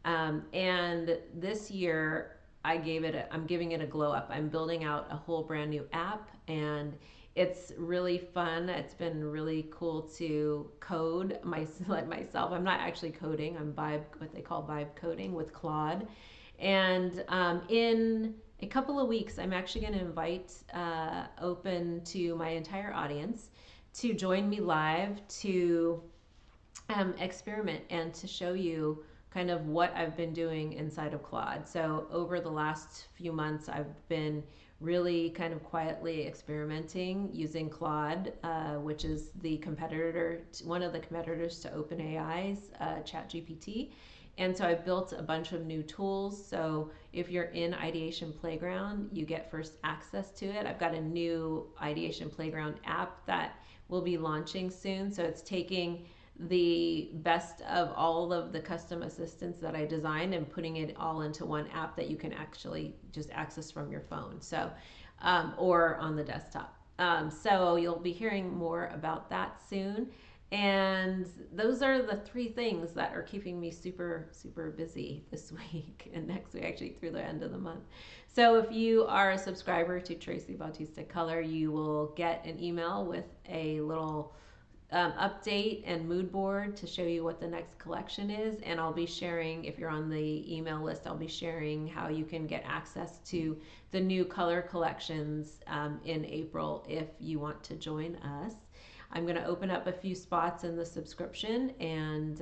And this year I'm giving it a glow up. I'm building out a whole brand new app, and it's really fun. It's been really cool to code myself. I'm not actually coding. I'm what they call vibe coding with Claude. And in a couple of weeks, I'm actually going to invite open to my entire audience to join me live to experiment and to show you kind of what I've been doing inside of Claude. So over the last few months, I've been really kind of quietly experimenting using Claude, which is one of the competitors to OpenAI's ChatGPT. And so I built a bunch of new tools. So if you're in Ideation Playground, you get first access to it. I've got a new Ideation Playground app that will be launching soon. So it's taking the best of all of the custom assistants that I designed and putting it all into one app that you can actually just access from your phone, so or on the desktop. So you'll be hearing more about that soon. And those are the 3 things that are keeping me super, super busy this week and next week, actually through the end of the month. So if you are a subscriber to Tracy Bautista Color, you will get an email with a little update and mood board to show you what the next collection is. And I'll be sharing, if you're on the email list, I'll be sharing how you can get access to the new color collections in April if you want to join us. I'm going to open up a few spots in the subscription, and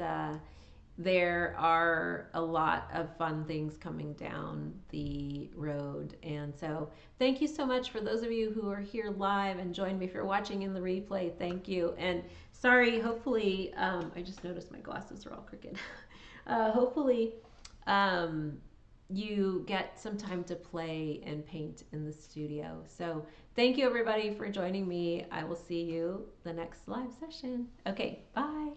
there are a lot of fun things coming down the road. And so thank you so much for those of you who are here live and join me. If you're watching in the replay, thank you. And sorry, hopefully, I just noticed my glasses are all crooked. Hopefully, you get some time to play and paint in the studio. So thank you everybody for joining me. I will see you the next live session. Okay, bye.